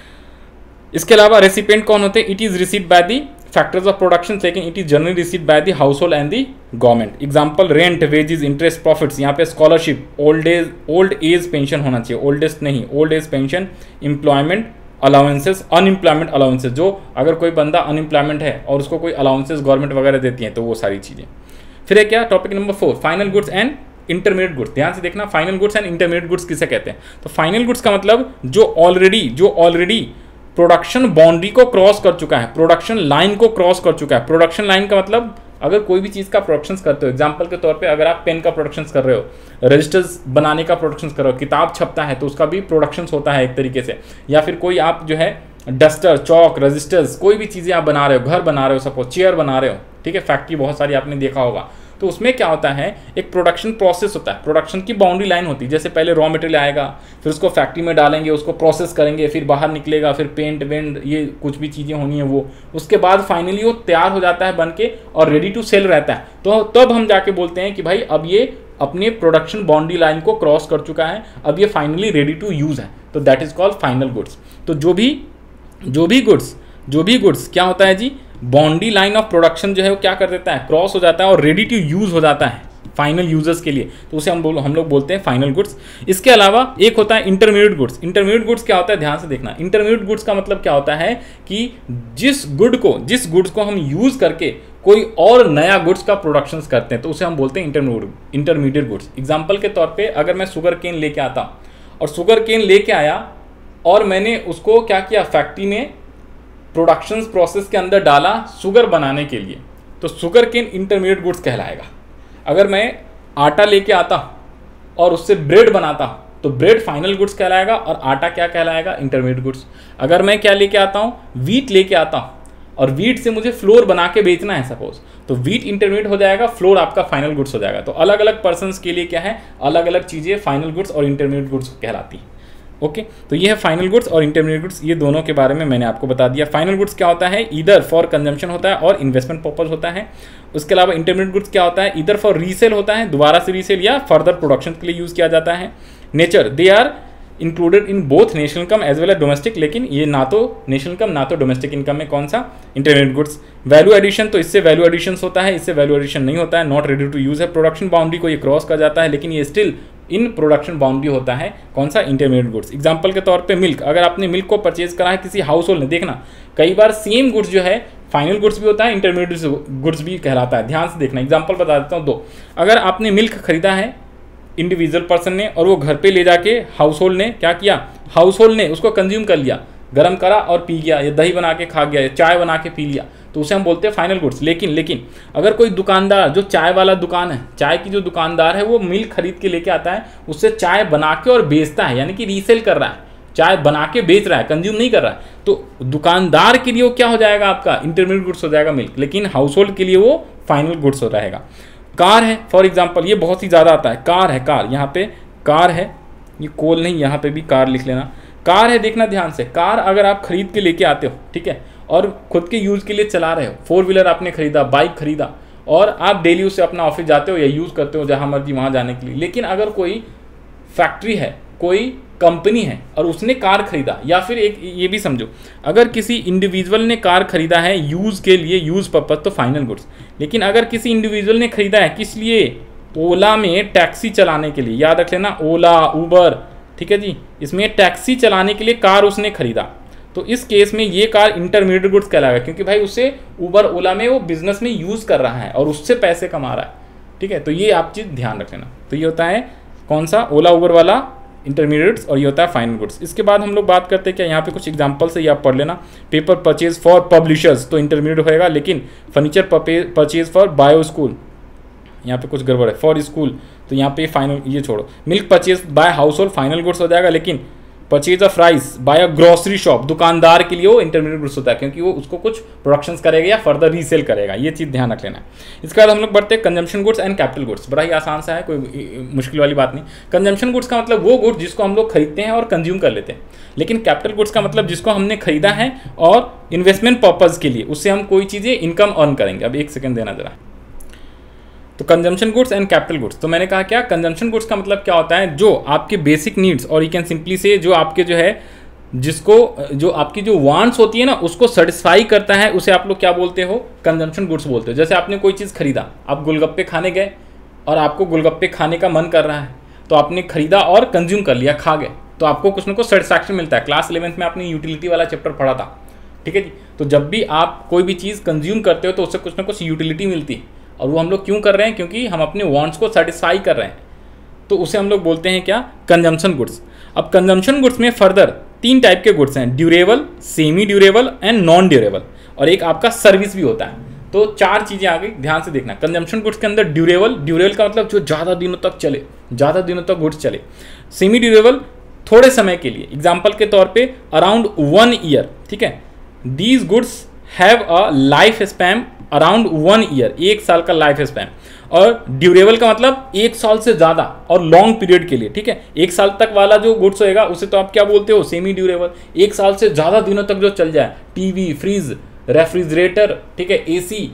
इसके अलावा रेसिपिएंट कौन होते हैं, it is received by the factors of production, लेकिन it is generally received by the household and the government. Example, rent, wages, interest, profits. यहाँ पे स्कॉलरशिप, ओल्ड एज पेंशन होना चाहिए, ओल्डेस्ट नहीं, old age pension, employment allowances, unemployment allowances, जो अगर कोई बंदा अनएम्प्लॉयमेंट है और उसको कोई अलाउंसेस गवर्नमेंट वगैरह देती है, तो वो सारी चीज़ें। फिर है क्या, topic number 4, final goods and intermediate goods. ध्यान से देखना, final goods and intermediate goods किसे कहते हैं। तो फाइनल गुड्स का मतलब जो ऑलरेडी प्रोडक्शन बाउंड्री को क्रॉस कर चुका है, प्रोडक्शन लाइन को क्रॉस कर चुका है। प्रोडक्शन लाइन का मतलब अगर कोई भी चीज़ का प्रोडक्शन करते हो, एग्जांपल के तौर पे अगर आप पेन का प्रोडक्शन कर रहे हो, रजिस्टर्स बनाने का प्रोडक्शन कर रहे हो, किताब छपता है तो उसका भी प्रोडक्शन होता है एक तरीके से, या फिर कोई आप जो है डस्टर, चौक, रजिस्टर्स, कोई भी चीज़ें आप बना रहे हो, घर बना रहे हो, सपोज चेयर बना रहे हो, ठीक है, फैक्ट्री बहुत सारी आपने देखा होगा, तो उसमें क्या होता है, एक प्रोडक्शन प्रोसेस होता है, प्रोडक्शन की बाउंड्री लाइन होती है। जैसे पहले रॉ मटेरियल आएगा, फिर उसको फैक्ट्री में डालेंगे, उसको प्रोसेस करेंगे, फिर बाहर निकलेगा, फिर पेंट वेंट ये कुछ भी चीज़ें होनी है वो, उसके बाद फाइनली वो तैयार हो जाता है बन के और रेडी टू सेल रहता है। तो तब हम जाके बोलते हैं कि भाई अब ये अपने प्रोडक्शन बाउंड्री लाइन को क्रॉस कर चुका है, अब ये फाइनली रेडी टू यूज़ है, तो that is called final goods. तो जो भी गुड्स क्या होता है जी, बाउंड्री लाइन ऑफ प्रोडक्शन जो है वो क्या कर देता है, क्रॉस हो जाता है और रेडी टू यूज हो जाता है फाइनल यूजर्स के लिए, तो उसे हम लोग बोलते हैं फाइनल गुड्स। इसके अलावा एक होता है इंटरमीडिएट गुड्स। इंटरमीडिएट गुड्स क्या होता है, ध्यान से देखना। इंटरमीडिएट गुड्स का मतलब क्या होता है कि जिस गुड्स को हम यूज करके कोई और नया गुड्स का प्रोडक्शन करते हैं, तो उसे हम बोलते हैं इंटरमीडिएट गुड्स। एग्जाम्पल के तौर पर अगर मैं शुगर केन लेके आता और शुगर केन लेके आया और मैंने उसको क्या किया, फैक्ट्री में प्रोडक्शन प्रोसेस के अंदर डाला शुगर बनाने के लिए, तो शुगर केन इंटरमीडिएट गुड्स कहलाएगा। अगर मैं आटा लेके आता और उससे ब्रेड बनाता तो ब्रेड फाइनल गुड्स कहलाएगा और आटा क्या कहलाएगा, इंटरमीडिएट गुड्स। अगर मैं क्या लेके आता हूँ, वीट लेके आता हूँ और वीट से मुझे फ्लोर बना के बेचना है सपोज, तो वीट इंटरमीडिएट हो जाएगा, फ्लोर आपका फाइनल गुड्स हो जाएगा। तो अलग अलग पर्सन्स के लिए क्या है, अलग अलग चीज़ें फाइनल गुड्स और इंटरमीडिएट गुड्स कहलाती हैं। ओके, तो ये है फाइनल गुड्स और इंटरमीडिएट गुड्स, ये दोनों के बारे में मैंने आपको बता दिया। फाइनल गुड्स क्या होता है, ईदर फॉर कंजम्पशन होता है और इन्वेस्टमेंट पर्पज होता है। उसके अलावा इंटरमीडिएट गुड्स क्या होता है, ईदर फॉर रीसेल होता है, दोबारा से रीसेल या फर्दर प्रोडक्शन के लिए यूज किया जाता है। Nature, they are included in both national income as well as domestic, लेकिन ये ना तो नेशनल इनकम ना तो डोमेस्टिक इनकम में कौन सा, इंटरमीडिएट गुड्स। वैल्यू एडिशन, तो इससे वैल्यू एडिशन होता है, इससे वैल्यू एडिशन नहीं होता है, नॉट रेडी टू यूज है। प्रोडक्शन बाउंड्री को ये क्रॉस कर जाता है, लेकिन ये स्टिल इन प्रोडक्शन बाउंड्री होता है, कौन सा, इंटरमीडिएट गुड्स। एग्जांपल के तौर पे मिल्क, अगर आपने मिल्क को परचेज करा है किसी हाउस होल्ड ने, देखना कई बार सेम गुड्स जो है फाइनल गुड्स भी होता है, इंटरमीडिएट गुड्स भी कहलाता है। ध्यान से देखना, एग्जांपल बता देता हूँ दो। अगर आपने मिल्क खरीदा है इंडिविजुअल पर्सन ने और वो घर पे ले जाके हाउस होल्ड ने क्या किया, हाउस होल्ड ने उसको कंज्यूम कर लिया, गर्म करा और पी गया, या दही बना के खा गया, या चाय बना के पी लिया, तो उसे हम बोलते हैं फाइनल गुड्स। लेकिन अगर कोई दुकानदार, जो चाय वाला दुकान है, चाय की जो दुकानदार है, वो मिल्क खरीद के लेके आता है, उससे चाय बना के और बेचता है, यानी कि रीसेल कर रहा है, चाय बना के बेच रहा है, कंज्यूम नहीं कर रहा है, तो दुकानदार के लिए वो क्या हो जाएगा, आपका इंटरमीडिएट गुड्स हो जाएगा मिल्क, लेकिन हाउस होल्ड के लिए वो फाइनल गुड्स हो रहेगा। कार है फॉर एग्जाम्पल, ये बहुत ही ज़्यादा आता है, कार है, कार यहाँ पे कार है, ये कोल नहीं, यहाँ पे भी कार लिख लेना। कार है, देखना ध्यान से, कार अगर आप खरीद के लेके आते हो, ठीक है, और खुद के यूज़ के लिए चला रहे हो, फोर व्हीलर आपने खरीदा, बाइक खरीदा और आप डेली उससे अपना ऑफिस जाते हो या यूज़ करते हो जहाँ मर्जी वहाँ जाने के लिए। लेकिन अगर कोई फैक्ट्री है, कोई कंपनी है और उसने कार खरीदा, या फिर एक ये भी समझो, अगर किसी इंडिविजुअल ने कार खरीदा है यूज़ के लिए, यूज़ पर्पज, तो फाइनल गुड्स। लेकिन अगर किसी इंडिविजुअल ने खरीदा है किस लिए, ओला में टैक्सी चलाने के लिए, याद रख लेना, ओला, उबर, ठीक है जी, इसमें टैक्सी चलाने के लिए कार उसने खरीदा, तो इस केस में ये कार इंटरमीडिएट गुड्स कहलाएगा, क्योंकि भाई उसे उबर ओला में वो बिजनेस में यूज़ कर रहा है और उससे पैसे कमा रहा है, ठीक है। तो ये आप चीज़ ध्यान रख लेना। तो ये होता है कौन सा, ओला उबर वाला इंटरमीडिएट्स, और ये होता है फाइनल गुड्स। इसके बाद हम लोग बात करते हैं क्या, यहाँ पे कुछ एग्जांपल से ये आप पढ़ लेना। पेपर परचेज फॉर पब्लिशर्स तो इंटरमीडिएट होएगा, लेकिन furniture purchase for bio school, यहाँ पे कुछ गड़बड़ है, फॉर स्कूल, तो यहाँ पे फाइनल, ये छोड़ो। Milk purchase by household final goods हो जाएगा, लेकिन purchase of rice by a grocery shop, दुकानदार के लिए वो इंटरमीडिएट गुड्स होता है, क्योंकि वो उसको कुछ प्रोडक्शंस करेगा या फर्दर रीसेल करेगा, ये चीज़ ध्यान रख लेना है। इसके बाद हम लोग बढ़ते हैं consumption goods and capital goods. बड़ा ही आसान सा है, कोई मुश्किल वाली बात नहीं। कंजम्पशन गुड्स का मतलब वो गुड्स जिसको हम लोग खरीदते हैं और कंज्यूम कर लेते हैं, लेकिन कैपिटल गुड्स का मतलब जिसको हमने खरीदा है और इन्वेस्टमेंट पर्पज़ के लिए, उससे हम कोई चीज़ें इनकम अर्न करेंगे। अब एक सेकेंड देना जरा। तो consumption goods and capital goods, तो मैंने कहा क्या, कंजम्पशन गुड्स का मतलब क्या होता है, जो आपके बेसिक नीड्स, और यू कैन सिंपली से जो आपके जो है, जिसको जो आपकी जो वांट्स होती है ना, उसको सेटिस्फाई करता है, उसे आप लोग क्या बोलते हो, कंजम्पशन गुड्स बोलते हो। जैसे आपने कोई चीज़ खरीदा, आप गोलगप्पे खाने गए और आपको गोलगप्पे खाने का मन कर रहा है, तो आपने खरीदा और कंज्यूम कर लिया, खा गए, तो आपको कुछ ना कुछ सेटिस्फैक्शन मिलता है। क्लास 11th में आपने यूटिलिटी वाला चैप्टर पढ़ा था, ठीक है जी। तो जब भी आप कोई भी चीज़ कंज्यूम करते हो तो उससे कुछ ना कुछ यूटिलिटी मिलती है, और वो हम लोग क्यों कर रहे हैं, क्योंकि हम अपने वांट्स को सेटिस्फाई कर रहे हैं, तो उसे हम लोग बोलते हैं क्या, कंजम्पशन गुड्स। अब कंजम्पशन गुड्स में फर्दर 3 टाइप के गुड्स हैं, durable, semi durable and non durable, और एक आपका सर्विस भी होता है। तो 4 चीज़ें आ गई, ध्यान से देखना। कंजम्पशन गुड्स के अंदर ड्यूरेबल का मतलब जो ज़्यादा दिनों तक चले, ज़्यादा दिनों तक गुड्स चले। सेमी ड्यूरेबल थोड़े समय के लिए, एग्जाम्पल के तौर पर अराउंड 1 ईयर, ठीक है। These goods have a life span around 1 year, 1 साल का लाइफ स्पैन। और ड्यूरेबल का मतलब 1 साल से ज़्यादा और लॉन्ग पीरियड के लिए, ठीक है। 1 साल तक वाला जो गुड्स होएगा उसे तो आप क्या बोलते हो, सेमी ड्यूरेबल। 1 साल से ज़्यादा दिनों तक जो चल जाए, टीवी, फ्रिज, रेफ्रिजरेटर, ठीक है, एसी,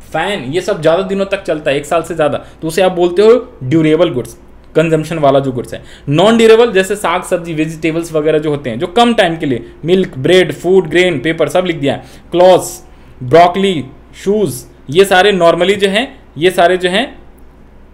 फैन, ये सब ज़्यादा दिनों तक चलता है, 1 साल से ज़्यादा, तो उसे आप बोलते हो ड्यूरेबल गुड्स, कंजम्पशन वाला जो गुड्स है। नॉन ड्यूरेबल जैसे साग सब्जी, वेजिटेबल्स वगैरह जो होते हैं, जो कम टाइम के लिए, milk, bread, food, grain, paper, सब लिख दिया है। क्लॉथ्स, ब्रोकली, शूज़, ये सारे नॉर्मली जो हैं, ये सारे जो हैं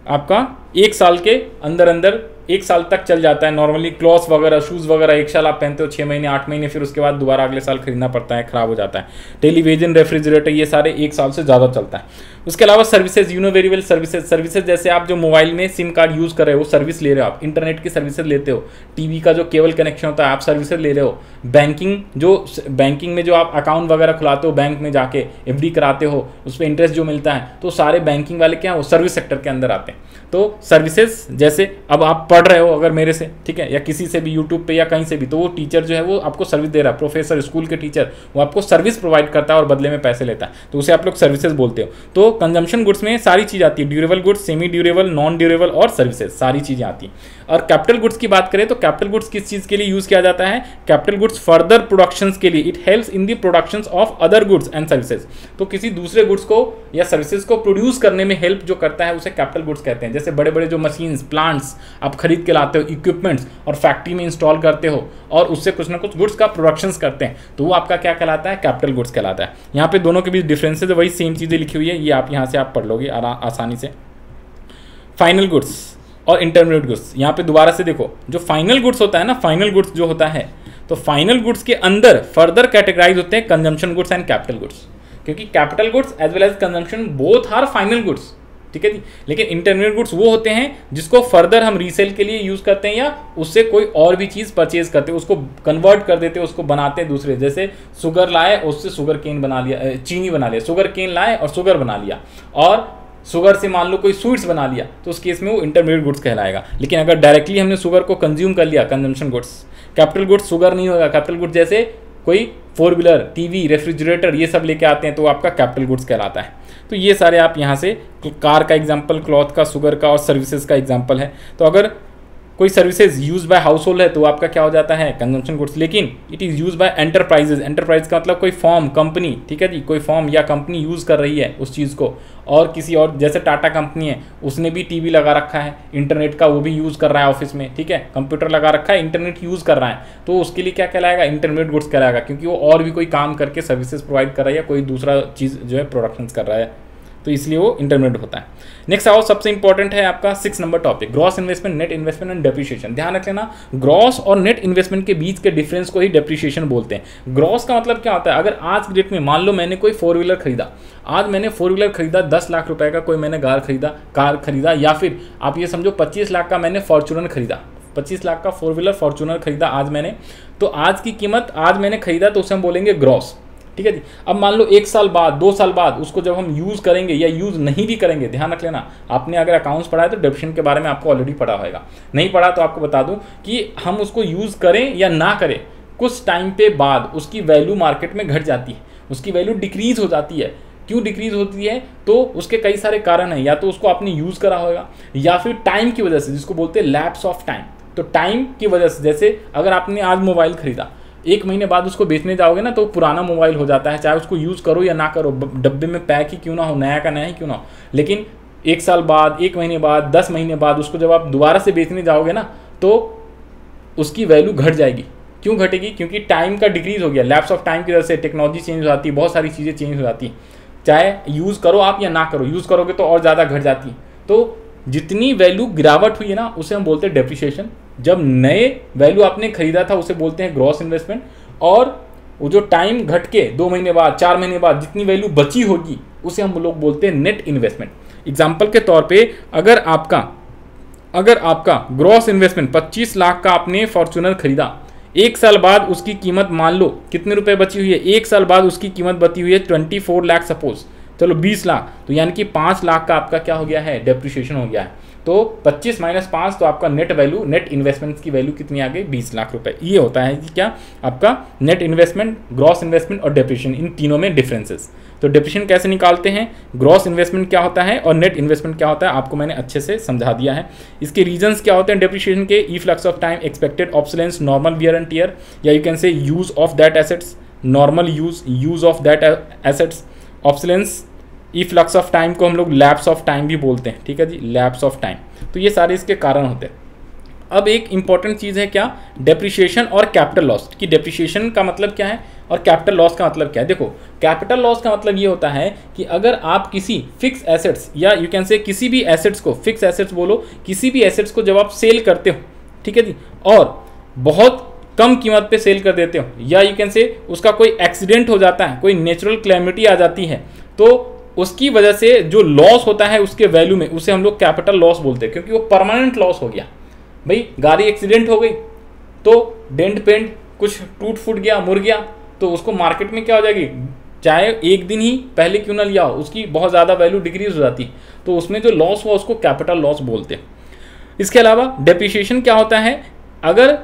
आपका 1 साल के अंदर अंदर 1 साल तक चल जाता है नॉर्मली। क्लॉथ्स वगैरह, शूज़ वगैरह 1 साल आप पहनते हो, 6 महीने 8 महीने, फिर उसके बाद दोबारा अगले साल खरीदना पड़ता है, ख़राब हो जाता है। टेलीविजन, रेफ्रिजरेटर, ये सारे 1 साल से ज़्यादा चलता है। उसके अलावा services, you know very well services जैसे आप जो मोबाइल में सिम कार्ड यूज़ कर रहे हो, सर्विस ले रहे हो, आप इंटरनेट की सर्विसेज लेते हो, टीवी का जो केबल कनेक्शन होता है आप सर्विसेज ले रहे हो, बैंकिंग में जो आप अकाउंट वगैरह खुलाते हो बैंक में जाके, एफडी कराते हो, उस पर इंटरेस्ट जो मिलता है, तो सारे बैंकिंग वाले क्या है वो सर्विस सेक्टर के अंदर आते हैं। तो सर्विसेज जैसे अब आप पढ़ रहे हो अगर मेरे से, ठीक है, या किसी से भी यूट्यूब पे या कहीं से भी, तो वो टीचर जो है वो आपको सर्विस दे रहा है, प्रोफेसर, स्कूल के टीचर, वो आपको सर्विस प्रोवाइड करता है और बदले में पैसे लेता है, तो उसे आप लोग सर्विसेज बोलते हो। तो कंजम्पशन गुड्स में सारी चीज़ आती है, durable goods, semi durable, non durable और सर्विसेज, सारी चीज़ें आती हैं। और कैपिटल गुड्स की बात करें तो कैपिटल गुड्स किस चीज़ के लिए यूज़ किया जाता है? कैपिटल गुड्स फर्दर प्रोडक्शंस के लिए, it helps in the productions of other goods and services. तो किसी दूसरे गुड्स को या सर्विसेज को प्रोड्यूस करने में हेल्प जो करता है उसे कैपिटल गुड्स कहते हैं। जैसे बड़े बड़े जो मशीन्स, प्लांट्स आप खरीद के लाते हो, इक्विपमेंट्स, और फैक्ट्री में इंस्टॉल करते हो और उससे कुछ ना कुछ गुड्स का प्रोडक्शंस करते हैं, तो वो आपका क्या कहलाता है? कैपिटल गुड्स कहलाता है। यहाँ पे दोनों के बीच डिफरेंसेस वही सेम चीज़ें लिखी हुई है, ये आप यहाँ से आप पढ़ लोगे आसानी से। फाइनल गुड्स और इंटरमीडिएट गुड्स, यहाँ पे दोबारा से देखो, जो फाइनल गुड्स होता है ना, फाइनल गुड्स जो होता है, तो फाइनल गुड्स के अंदर फर्दर कैटेगराइज होते हैं consumption goods and capital goods, क्योंकि capital goods as well as consumption both are final goods, ठीक है जी। लेकिन इंटरमीडिएट गुड्स वो होते हैं जिसको फर्दर हम रीसेल के लिए यूज़ करते हैं या उससे कोई और भी चीज़ परचेज करते हैं, उसको कन्वर्ट कर देते हैं, उसको बनाते हैं दूसरे। जैसे शुगर लाए, उससे शुगर केन बना लिया, चीनी बना लिया, शुगर केन लाए और शुगर बना लिया, और शुगर से मान लो कोई स्वीट्स बना लिया, तो उस केस में वो इंटरमीडिएट गुड्स कहलाएगा। लेकिन अगर डायरेक्टली हमने शुगर को कंज्यूम कर लिया, consumption goods. Capital goods sugar नहीं होगा, कैपिटल गुड्स जैसे कोई 4 व्हीलर, टीवी, रेफ्रिजरेटर, ये सब लेके आते हैं, तो आपका कैपिटल गुड्स कहलाता है। तो ये सारे आप यहाँ से, कार का एग्जाम्पल, क्लॉथ का, शुगर का और सर्विसेज का एग्जाम्पल है। तो अगर कोई services use by household है तो आपका क्या हो जाता है? Consumption goods. लेकिन it is use by enterprises, enterprise का मतलब कोई फॉर्म, कंपनी, ठीक है जी, कोई फॉर्म या कंपनी यूज़ कर रही है उस चीज़ को, और किसी और, जैसे टाटा कंपनी है, उसने भी टीवी लगा रखा है, इंटरनेट का वो भी यूज़ कर रहा है ऑफिस में, ठीक है, कंप्यूटर लगा रखा है, इंटरनेट यूज़ कर रहा है, तो उसके लिए क्या कहलाएगा? इंटरमीडिएट गुड्स कहलाएगा, क्योंकि वो और भी कोई काम करके सर्विसेज प्रोवाइड कर रहा है या कोई दूसरा चीज़ जो है प्रोडक्शन कर रहा है, तो इसलिए वो इंटरमीडिएट होता है। नेक्स्ट आओ, सबसे इंपॉर्टेंट है आपका 6 number topic, gross investment, net investment and depreciation. ध्यान रख लेना, ग्रॉस और नेट इन्वेस्टमेंट के बीच के डिफरेंस को ही डेप्रिसिएशन बोलते हैं। ग्रॉस का मतलब क्या होता है? अगर आज की डेट में मान लो मैंने कोई 4 व्हीलर खरीदा, आज मैंने 4 व्हीलर खरीदा 10 लाख रुपए का, कोई मैंने कार खरीदा, या फिर आप ये समझो 25 लाख का मैंने फॉर्च्यूनर खरीदा, 25 लाख का 4 व्हीलर फॉर्च्यूनर खरीदा आज मैंने, तो आज की कीमत आज मैंने खरीदा, तो उसे हम बोलेंगे ग्रॉस, ठीक है जी। अब मान लो 1 साल बाद, 2 साल बाद उसको जब हम यूज़ करेंगे या यूज़ नहीं भी करेंगे, ध्यान रख लेना, आपने अगर अकाउंट्स पढ़ा है तो डेप्रिसिएशन के बारे में आपको ऑलरेडी पढ़ा होगा, नहीं पढ़ा तो आपको बता दूं कि हम उसको यूज़ करें या ना करें, कुछ टाइम पे बाद उसकी वैल्यू मार्केट में घट जाती है, उसकी वैल्यू डिक्रीज हो जाती है। क्यों डिक्रीज होती है? तो उसके कई सारे कारण हैं, या तो उसको आपने यूज़ करा होगा, या फिर टाइम की वजह से, जिसको बोलते हैं लैप्स ऑफ टाइम। तो टाइम की वजह से, जैसे अगर आपने आज मोबाइल खरीदा, 1 महीने बाद उसको बेचने जाओगे ना, तो पुराना मोबाइल हो जाता है, चाहे उसको यूज़ करो या ना करो, डब्बे में पैक ही क्यों ना हो, नया का नया ही क्यों ना हो। लेकिन 1 साल बाद, 1 महीने बाद, 10 महीने बाद उसको जब आप दोबारा से बेचने जाओगे ना, तो उसकी वैल्यू घट जाएगी। क्यों घटेगी? क्योंकि टाइम का डिक्रीज हो गया, लैप्स ऑफ टाइम की वजह से टेक्नोलॉजी चेंज हो जाती है, बहुत सारी चीज़ें चेंज हो जाती हैं, चाहे यूज़ करो आप या ना करो, यूज़ करोगे तो और ज़्यादा घट जाती है। तो जितनी वैल्यू गिरावट हुई है ना, उसे हम बोलते हैं डेप्रिसिएशन। जब नए वैल्यू आपने खरीदा था उसे बोलते हैं ग्रॉस इन्वेस्टमेंट, और वो जो टाइम घट के 2 महीने बाद, 4 महीने बाद जितनी वैल्यू बची होगी उसे हम लोग बोलते हैं नेट इन्वेस्टमेंट। एग्जाम्पल के तौर पे, अगर आपका ग्रॉस इन्वेस्टमेंट 25 लाख का आपने फॉर्च्यूनर खरीदा, 1 साल बाद उसकी कीमत मान लो कितने रुपए बची हुई है, 1 साल बाद उसकी कीमत बची हुई है 24 लाख, सपोज, चलो 20 लाख, तो यानी कि 5 लाख का आपका क्या हो गया है? डेप्रिसिएशन हो गया है। तो 25 - 5, तो आपका नेट वैल्यू, नेट इन्वेस्टमेंट की वैल्यू कितनी आ गई? 20 लाख रुपए। ये होता है कि क्या आपका नेट इन्वेस्टमेंट, ग्रॉस इन्वेस्टमेंट और डेप्रिसिएशन, इन तीनों में डिफरेंसेस। तो डेप्रिसिएशन कैसे निकालते हैं, ग्रॉस इन्वेस्टमेंट क्या होता है और नेट इन्वेस्टमेंट क्या होता है, आपको मैंने अच्छे से समझा दिया है। इसके रीजंस क्या होते हैं डेप्रिसिएशन के? Efflux of time, expected obsolescence, normal wear and tear, या you can say use of that assets, normal use of that assets, obsolescence, efflux of time को हम लोग लैप्स ऑफ टाइम भी बोलते हैं, ठीक है जी, लैप्स ऑफ टाइम। तो ये सारे इसके कारण होते हैं। अब एक इंपॉर्टेंट चीज़ है क्या? डेप्रिसिएशन और कैपिटल लॉस की। डेप्रिसिएशन का मतलब क्या है? और कैपिटल लॉस का मतलब क्या है? देखो, कैपिटल लॉस का मतलब ये होता है कि अगर आप किसी फिक्स एसेट्स या यू कैन से किसी भी एसेट्स को, फिक्स एसेट्स बोलो, किसी भी एसेट्स को जब आप सेल करते हो, ठीक है जी, और बहुत कम कीमत पे सेल कर देते हो, या यू कैन से उसका कोई एक्सीडेंट हो जाता है, कोई नेचुरल कैलेमिटी आ जाती है, तो उसकी वजह से जो लॉस होता है उसके वैल्यू में, उसे हम लोग कैपिटल लॉस बोलते हैं, क्योंकि वो परमानेंट लॉस हो गया। भाई गाड़ी एक्सीडेंट हो गई तो डेंट पेंट कुछ टूट फूट गया, मुड़ गया, तो उसको मार्केट में क्या हो जाएगी, चाहे एक दिन ही पहले क्यों ना लिया हो, उसकी बहुत ज़्यादा वैल्यू डिक्रीज हो जाती है, तो उसमें जो लॉस हुआ उसको कैपिटल लॉस बोलते हैं। इसके अलावा डेप्रिसिएशन क्या होता है, अगर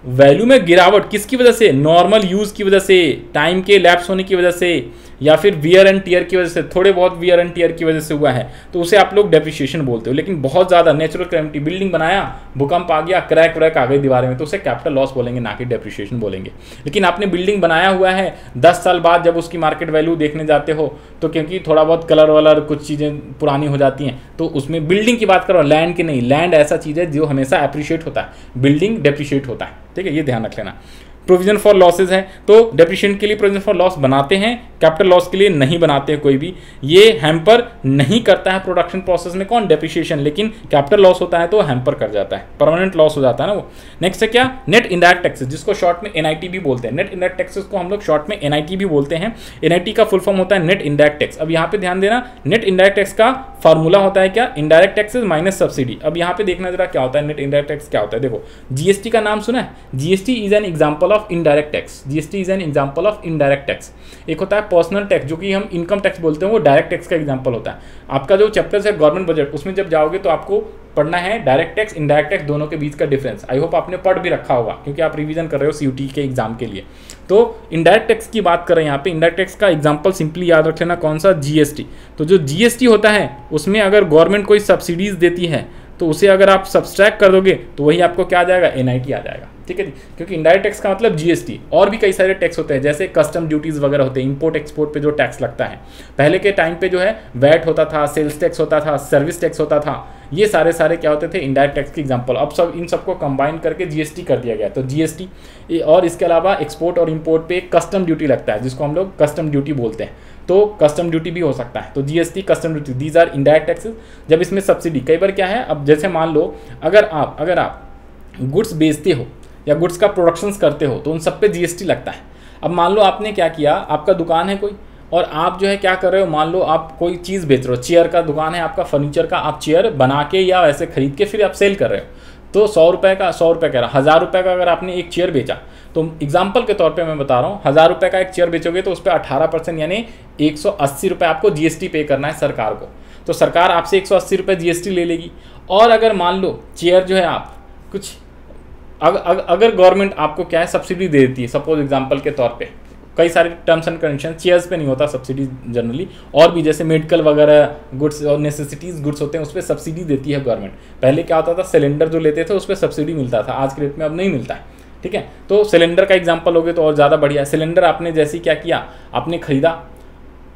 वैल्यू में गिरावट किसकी वजह से, नॉर्मल यूज़ की वजह से, टाइम के लैप्स होने की वजह से, या फिर वियर एंड टीयर की वजह से, थोड़े बहुत वियर एंड टीयर की वजह से हुआ है, तो उसे आप लोग डेप्रिसिएशन बोलते हो। लेकिन बहुत ज़्यादा नेचुरल कैलेमिटी, बिल्डिंग बनाया, भूकंप आ गया, क्रैक व्रैक आ गई दीवार में, तो उसे कैपिटल लॉस बोलेंगे, ना कि डेप्रिसिएशन बोलेंगे। लेकिन आपने बिल्डिंग बनाया हुआ है, 10 साल बाद जब उसकी मार्केट वैल्यू देखने जाते हो, तो क्योंकि थोड़ा बहुत कलर वलर कुछ चीज़ें पुरानी हो जाती हैं, तो उसमें बिल्डिंग की बात करो, लैंड की नहीं। लैंड ऐसा चीज़ है जो हमेशा अप्रिशिएट होता है, बिल्डिंग डेप्रिशिएट होता है, ठीक है, ये ध्यान रख लेना। प्रोविजन फॉर लॉसेज है, तो डेप्रिसिएशन के लिए प्रोविजन फॉर लॉस बनाते हैं, कैपिटल लॉस के लिए नहीं बनाते हैं कोई भी। ये हैम्पर नहीं करता है प्रोडक्शन प्रोसेस में, कौन, डेप्रिसिएशन, लेकिन कैपिटल लॉस होता है तो हैम्पर कर जाता है, परमानेंट लॉस हो जाता है ना वो। नेक्स्ट है क्या, नेट इनडायरेक्ट टैक्सेस, जिसको शॉर्ट में एनआईटी भी बोलते हैं। नेट इनडायरेक्ट टैक्सेस को हम लोग शॉर्ट में एनआईटी भी बोलते हैं। एनआईटी का फुल फॉर्म होता है नेट इनडायरेक्ट टैक्स। अब यहाँ पे ध्यान देना, नेट इनडायरेक्ट टैक्स का फार्मूला होता है क्या, इनडायरेक्ट टैक्सेस माइनस सब्सिडी। अब यहाँ पे देखना जरा क्या होता है, नेट इनडायरेक्ट टैक्स क्या होता है। देखो, जीएसटी का नाम सुना है, GST is an example of indirect tax, GST is an example of indirect tax. एक होता है पर्सनल टैक्स, जो कि हम इनकम टैक्स बोलते हैं, वो डायरेक्ट टैक्स का एग्जांपल होता है। आपका जो चैप्टर है गवर्नमेंट बजट, उसमें जब जाओगे तो आपको पढ़ना है डायरेक्ट टैक्स, इनडायरेक्ट टैक्स, दोनों के बीच का डिफरेंस। आई होप आपने पढ़ भी रखा होगा, क्योंकि आप रिवीजन कर रहे हो सीयूटी के एग्जाम के लिए। तो इनडायरेक्ट टैक्स की बात करें यहाँ पे, इनडायरेक्ट टैक्स का एग्जांपल सिंपली याद रख लेना, कौन सा, जीएसटी। तो जो जीएसटी होता है उसमें अगर गवर्नमेंट कोई सब्सिडीज देती है, तो उसे अगर आप सब्सट्रैक्ट कर दोगे तो वही आपको क्या आ जाएगा, एनआईटी आ जाएगा, ठीक है जी। क्योंकि इनडायरेक्ट टैक्स का मतलब जीएसटी, और भी कई सारे टैक्स होते हैं, जैसे कस्टम ड्यूटीज वगैरह होते हैं, इंपोर्ट एक्सपोर्ट पे जो टैक्स लगता है। पहले के टाइम पे जो है वैट होता था, सेल्स टैक्स होता था, सर्विस टैक्स होता था, ये सारे क्या होते थे, इनडायरेक्ट टैक्स के एग्जांपल। अब सब इन सबको कंबाइन करके जीएसटी कर दिया गया, तो जीएसटी। और इसके अलावा एक्सपोर्ट और इंपोर्ट पे कस्टम ड्यूटी लगता है, जिसको हम लोग कस्टम ड्यूटी बोलते हैं, तो कस्टम ड्यूटी भी हो सकता है। तो GST, custom duty, these are indirect taxes. जब इसमें सब्सिडी, कई बार क्या है, अब जैसे मान लो अगर आप गुड्स बेचते हो या गुड्स का प्रोडक्शंस करते हो, तो उन सब पे जीएसटी लगता है। अब मान लो आपने क्या किया, आपका दुकान है कोई, और आप जो है क्या कर रहे हो, मान लो आप कोई चीज़ बेच रहे हो, चेयर का दुकान है आपका, फर्नीचर का, आप चेयर बना के या वैसे खरीद के फिर आप सेल कर रहे हो, तो 100 रुपये का, 100 रुपये कह रहा, 1000 रुपये का अगर आपने एक चेयर बेचा, तो एग्जाम्पल के तौर पे मैं बता रहा हूँ, 1000 रुपये का एक चेयर बेचोगे तो उस पर 18% यानी 180 रुपये आपको जीएसटी पे करना है सरकार को। तो सरकार आपसे 180 रुपये जीएसटी ले लेगी। और अगर मान लो चेयर जो है आप कुछ अगर गवर्नमेंट आपको क्या है, सब्सिडी दे देती है, सपोज एग्जाम्पल के तौर पे, कई सारे टर्म्स एंड कंडीशन, चेयर्स पे नहीं होता सब्सिडी जनरली, और भी जैसे मेडिकल वगैरह गुड्स और नेसेसिटीज़ गुड्स होते हैं, उस पर सब्सिडी देती है गवर्नमेंट। पहले क्या होता था, सिलेंडर जो लेते थे उस पर सब्सिडी मिलता था, आज के रेट में अब नहीं मिलता है, ठीक है। तो सिलेंडर का एग्जाम्पल हो गया तो और ज़्यादा बढ़िया है। सिलेंडर आपने जैसे क्या किया, आपने खरीदा,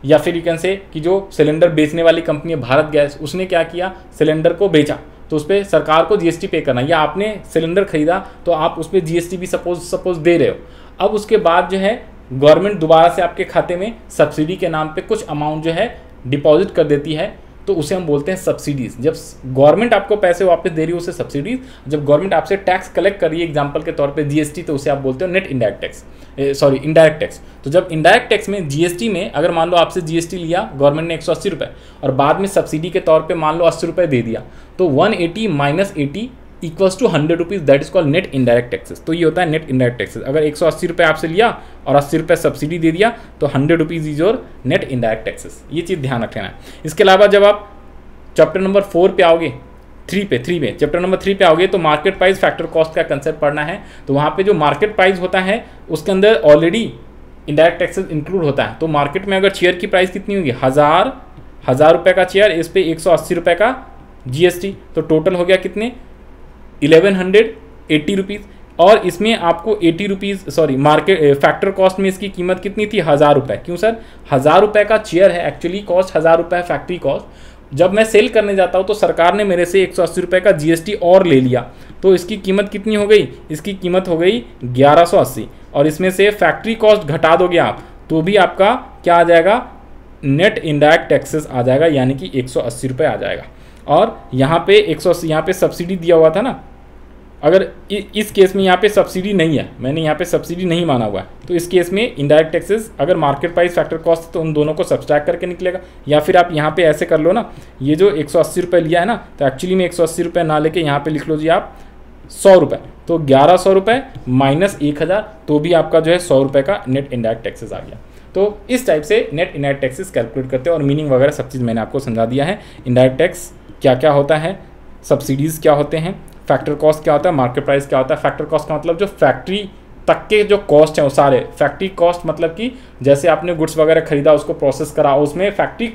या फिर यू कैन से कि जो सिलेंडर बेचने वाली कंपनी है भारत गैस, उसने क्या किया, सिलेंडर को बेचा, तो उस पर सरकार को जीएसटी पे करना, या आपने सिलेंडर खरीदा तो आप उस पर जीएसटी भी सपोज दे रहे हो। अब उसके बाद जो है गवर्नमेंट दोबारा से आपके खाते में सब्सिडी के नाम पे कुछ अमाउंट जो है डिपॉजिट कर देती है, तो उसे हम बोलते हैं सब्सिडीज। जब गवर्नमेंट आपको पैसे वापस दे रही है उसे सब्सिडीज, जब गवर्नमेंट आपसे टैक्स कलेक्ट कर रही है एग्जांपल के तौर पे जीएसटी, तो उसे आप बोलते हो net indirect tax, indirect tax. तो जब इनडायरेक्ट टैक्स में जीएसटी में अगर मान लो आपसे जीएसटी लिया गवर्नमेंट ने 180 रुपये, और बाद में सब्सिडी के तौर पर मान लो 80 रुपये दे दिया, तो 180 minus 80 equals to 100 rupees, that is called net indirect taxes. तो ये होता है नेट इनडायरेक्ट टैक्सेस। अगर 180 रुपये आपसे लिया और 80 रुपये सब्सिडी दे दिया, तो 100 rupees is your net indirect taxes. ये चीज़ ध्यान रखना है। इसके अलावा जब आप चैप्टर नंबर 4 पे आओगे, 3 में चैप्टर नंबर 3 पे आओगे, तो मार्केट प्राइस फैक्टर कॉस्ट का कंसेप्ट पढ़ना है। तो वहाँ पे जो मार्केट प्राइस होता है उसके अंदर ऑलरेडी इनडायरेक्ट टैक्सेस इंक्लूड होता है। तो मार्केट में अगर चेयर की प्राइस कितनी होगी, 1000 रुपये का चेयर, इस पर 180 रुपये का जीएसटी, तो टोटल हो गया कितने, 1180 रुपीज़। और इसमें आपको 80 rupees, sorry market factor cost में इसकी कीमत कितनी थी, 1000 रुपये। क्यों सर, 1000 रुपये का चेयर है, एक्चुअली कॉस्ट 1000 रुपये है फैक्ट्री कॉस्ट। जब मैं सेल करने जाता हूँ तो सरकार ने मेरे से 180 रुपये का जीएसटी और ले लिया, तो इसकी कीमत कितनी हो गई, इसकी कीमत हो गई 1180, और इसमें से फैक्ट्री कॉस्ट घटा दोगे आप तो भी आपका क्या आ जाएगा, नेट इनडायरेक्ट टैक्सेस आ जाएगा, यानी कि 180 रुपये आ जाएगा। और यहाँ पे 180, यहाँ पे सब्सिडी दिया हुआ था ना, अगर इस केस में यहाँ पे सब्सिडी नहीं है, मैंने यहाँ पे सब्सिडी नहीं माना हुआ है, तो इस केस में इनडायरेक्ट टैक्सेस अगर मार्केट प्राइस फैक्टर कॉस्ट तो उन दोनों को सब्सट्रैक्ट करके निकलेगा। या फिर आप यहाँ पे ऐसे कर लो ना, ये जो 180 रुपये लिया है ना, तो एक्चुअली में 180 रुपये ना लेके यहाँ पे लिख लो जी आप 100 रुपये, तो 1100 रुपये माइनस 1000, तो भी आपका जो है 100 रुपये का नेट इनडायरेक्ट टैक्सेस आ गया। तो इस टाइप से नेट इनडायरेक्ट टैक्सेस कैलकुलेट करते हैं, और मीनिंग वगैरह सब चीज़ मैंने आपको समझा दिया है। इनडायरेक्ट टैक्स क्या क्या होता है, सब्सिडीज़ क्या होते हैं, फैक्टर कॉस्ट क्या होता है, मार्केट प्राइस क्या होता है। फैक्टर कॉस्ट का मतलब जो फैक्ट्री तक के जो कॉस्ट हैं वो सारे, फैक्ट्री कॉस्ट मतलब कि जैसे आपने गुड्स वगैरह खरीदा, उसको प्रोसेस करा, उसमें फैक्ट्री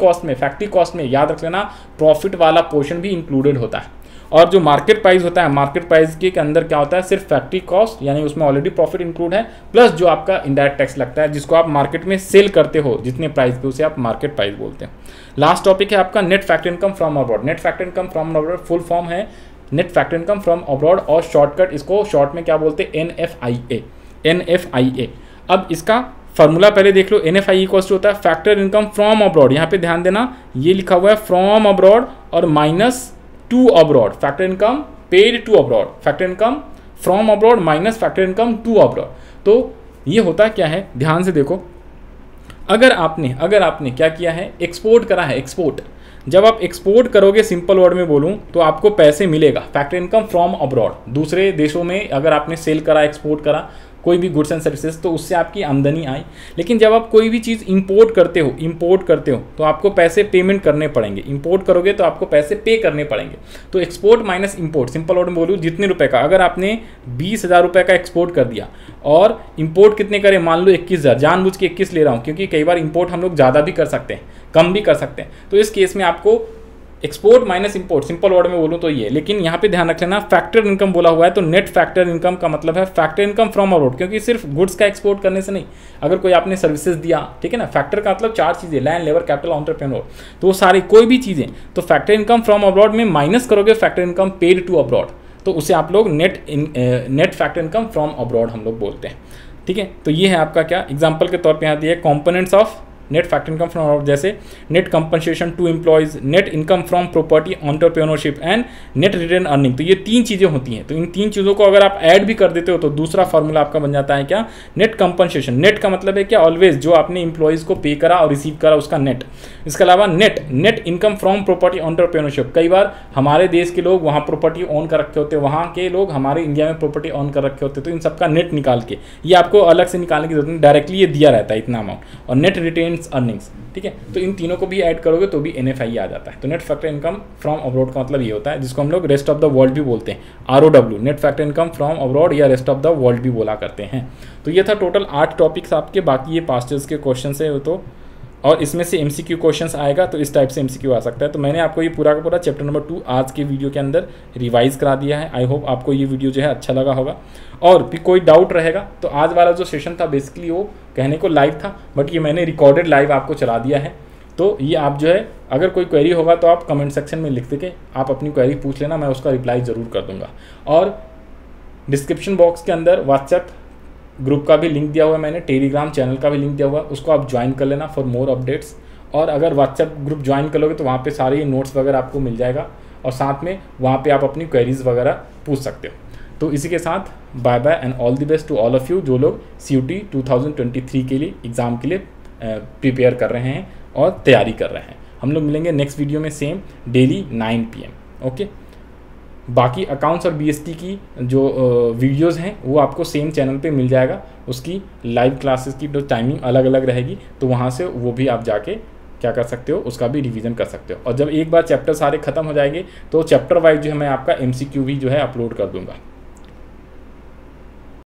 कॉस्ट में याद रख लेना प्रॉफिट वाला पोर्शन भी इंक्लूडेड होता है। और जो मार्केट प्राइस होता है, मार्केट प्राइस के अंदर क्या होता है, सिर्फ फैक्ट्री कॉस्ट, यानी उसमें ऑलरेडी प्रॉफिट इंक्लूड है, प्लस जो आपका इनडायरेक्ट टैक्स लगता है जिसको आप मार्केट में सेल करते हो जितने प्राइस पे, उसे आप मार्केट प्राइस बोलते हैं। लास्ट टॉपिक है आपका net factor income from abroad. Net factor income from abroad full form है net factor income from abroad, और शॉर्टकट इसको शॉर्ट में क्या बोलते हैं, NFIA। अब इसका फॉर्मूला पहले देख लो। NFIA इक्वल्स होता है फैक्टर इनकम फ्रॉम अब्रॉड, यहाँ पे ध्यान देना ये लिखा हुआ है फ्रॉम अब्रॉड और minus to abroad, factor income paid to abroad, factor income from abroad minus factor income to abroad. तो ये होता क्या है, ध्यान से देखो, अगर आपने क्या किया है, एक्सपोर्ट करा है, एक्सपोर्ट, जब आप एक्सपोर्ट करोगे, सिंपल वर्ड में बोलूं तो आपको पैसे मिलेगा, फैक्टर इनकम फ्रॉम अब्रॉड। दूसरे देशों में अगर आपने सेल करा, एक्सपोर्ट करा कोई भी गुड्स एंड सर्विसेज, तो उससे आपकी आमदनी आई। लेकिन जब आप कोई भी चीज़ इंपोर्ट करते हो तो आपको पैसे पेमेंट करने पड़ेंगे, इंपोर्ट करोगे तो आपको पैसे पे करने पड़ेंगे। तो export minus import, simple word में बोलूँ, जितने रुपए का, अगर आपने 20,000 रुपये का एक्सपोर्ट कर दिया और इंपोर्ट कितने करे, मान लो 21,000, जानबूझ के 21 ले रहा हूँ क्योंकि कई बार इंपोर्ट हम लोग ज़्यादा भी कर सकते हैं, कम भी कर सकते हैं, तो इस केस में आपको export minus import, simple word में बोलूँ तो ये। लेकिन यहाँ पे ध्यान रख लेना फैक्टर इनकम बोला हुआ है, तो नेट फैक्टर इनकम का मतलब है फैक्टर इनकम फ्रॉम अब्रॉड, क्योंकि सिर्फ गुड्स का एक्सपोर्ट करने से नहीं, अगर कोई आपने सर्विसेज दिया, ठीक है ना, फैक्टर का मतलब 4 चीज़ें, लैंड, लेबर, कैपिटल, एंटरप्रेन्योर, तो वो सारी कोई भी चीज़ें, तो फैक्टर इनकम फ्रॉम अब्रॉड में माइनस करोगे factor income paid to abroad, तो उसे आप लोग net factor income from abroad हम लोग बोलते हैं। ठीक है, तो ये है आपका क्या, एग्जाम्पल के तौर पर यहाँ दिए components of net factor income from abroad, जैसे net compensation to employees, net income from property entrepreneurship and net retained earning. तो ये 3 चीज़ें होती हैं, तो इन 3 चीज़ों को अगर आप ऐड भी कर देते हो तो दूसरा फॉर्मूला आपका बन जाता है क्या, नेट कंपनसेशन। नेट का मतलब है क्या, ऑलवेज जो आपने इंप्लॉयज़ को पे करा और रिसीव करा उसका नेट। इसके अलावा net income from property entrepreneurship, कई बार हमारे देश के लोग वहाँ प्रॉपर्टी ओन कर रखे होते हैं, वहाँ के लोग हमारे इंडिया में प्रॉपर्टी ओन कर रखे होते हैं, तो इन सबका नेट निकाल के, ये आपको अलग से निकालने की जरूरत नहीं, डायरेक्टली ये दिया रहता है इतना अमाउंट। और नेट रिटेन्स अर्निंग्स, ठीक है, तो इन तीनों को भी ऐड करोगे तो भी NFI आ जाता है। तो net factor income from abroad का मतलब ये होता है, जिसको हम लोग रेस्ट ऑफ द वर्ल्ड भी बोलते हैं, ROW, net factor income from abroad या रेस्ट ऑफ द वर्ल्ड भी बोला करते हैं। तो ये था टोटल 8 टॉपिक्स आपके, बाकी ये पास्ट ईयर्स के क्वेश्चन है, तो और इसमें से MCQ क्वेश्चंस आएगा, तो इस टाइप से MCQ आ सकता है। तो मैंने आपको ये पूरा का पूरा चैप्टर नंबर 2 आज के वीडियो के अंदर रिवाइज करा दिया है। आई होप आपको ये वीडियो जो है अच्छा लगा होगा, और भी कोई डाउट रहेगा तो आज वाला जो सेशन था बेसिकली वो कहने को लाइव था, बट ये मैंने रिकॉर्डेड लाइव आपको चला दिया है। तो ये आप जो है, अगर कोई क्वेरी होगा तो आप कमेंट सेक्शन में लिख के आप अपनी क्वेरी पूछ लेना, मैं उसका रिप्लाई ज़रूर कर दूंगा। और डिस्क्रिप्शन बॉक्स के अंदर व्हाट्सएप ग्रुप का भी लिंक दिया हुआ है मैंने, टेलीग्राम चैनल का भी लिंक दिया हुआ है, उसको आप ज्वाइन कर लेना फॉर मोर अपडेट्स। और अगर व्हाट्सएप ग्रुप ज्वाइन कर लोगे तो वहाँ पे सारे नोट्स वगैरह आपको मिल जाएगा, और साथ में वहाँ पे आप अपनी क्वेरीज वगैरह पूछ सकते हो। तो इसी के साथ bye bye and all the best to all of you जो लोग CUT 2023 के लिए एग्ज़ाम के लिए प्रिपेयर कर रहे हैं और तैयारी कर रहे हैं। हम लोग मिलेंगे नेक्स्ट वीडियो में सेम डेली 9 PM। ओके, बाकी अकाउंट्स और BST की जो वीडियोस हैं वो आपको सेम चैनल पे मिल जाएगा, उसकी लाइव क्लासेस की जो टाइमिंग अलग अलग रहेगी, तो वहाँ से वो भी आप जाके क्या कर सकते हो, उसका भी रिवीजन कर सकते हो। और जब एक बार चैप्टर सारे खत्म हो जाएंगे तो चैप्टर वाइज जो है मैं आपका MCQ भी जो है अपलोड कर दूंगा।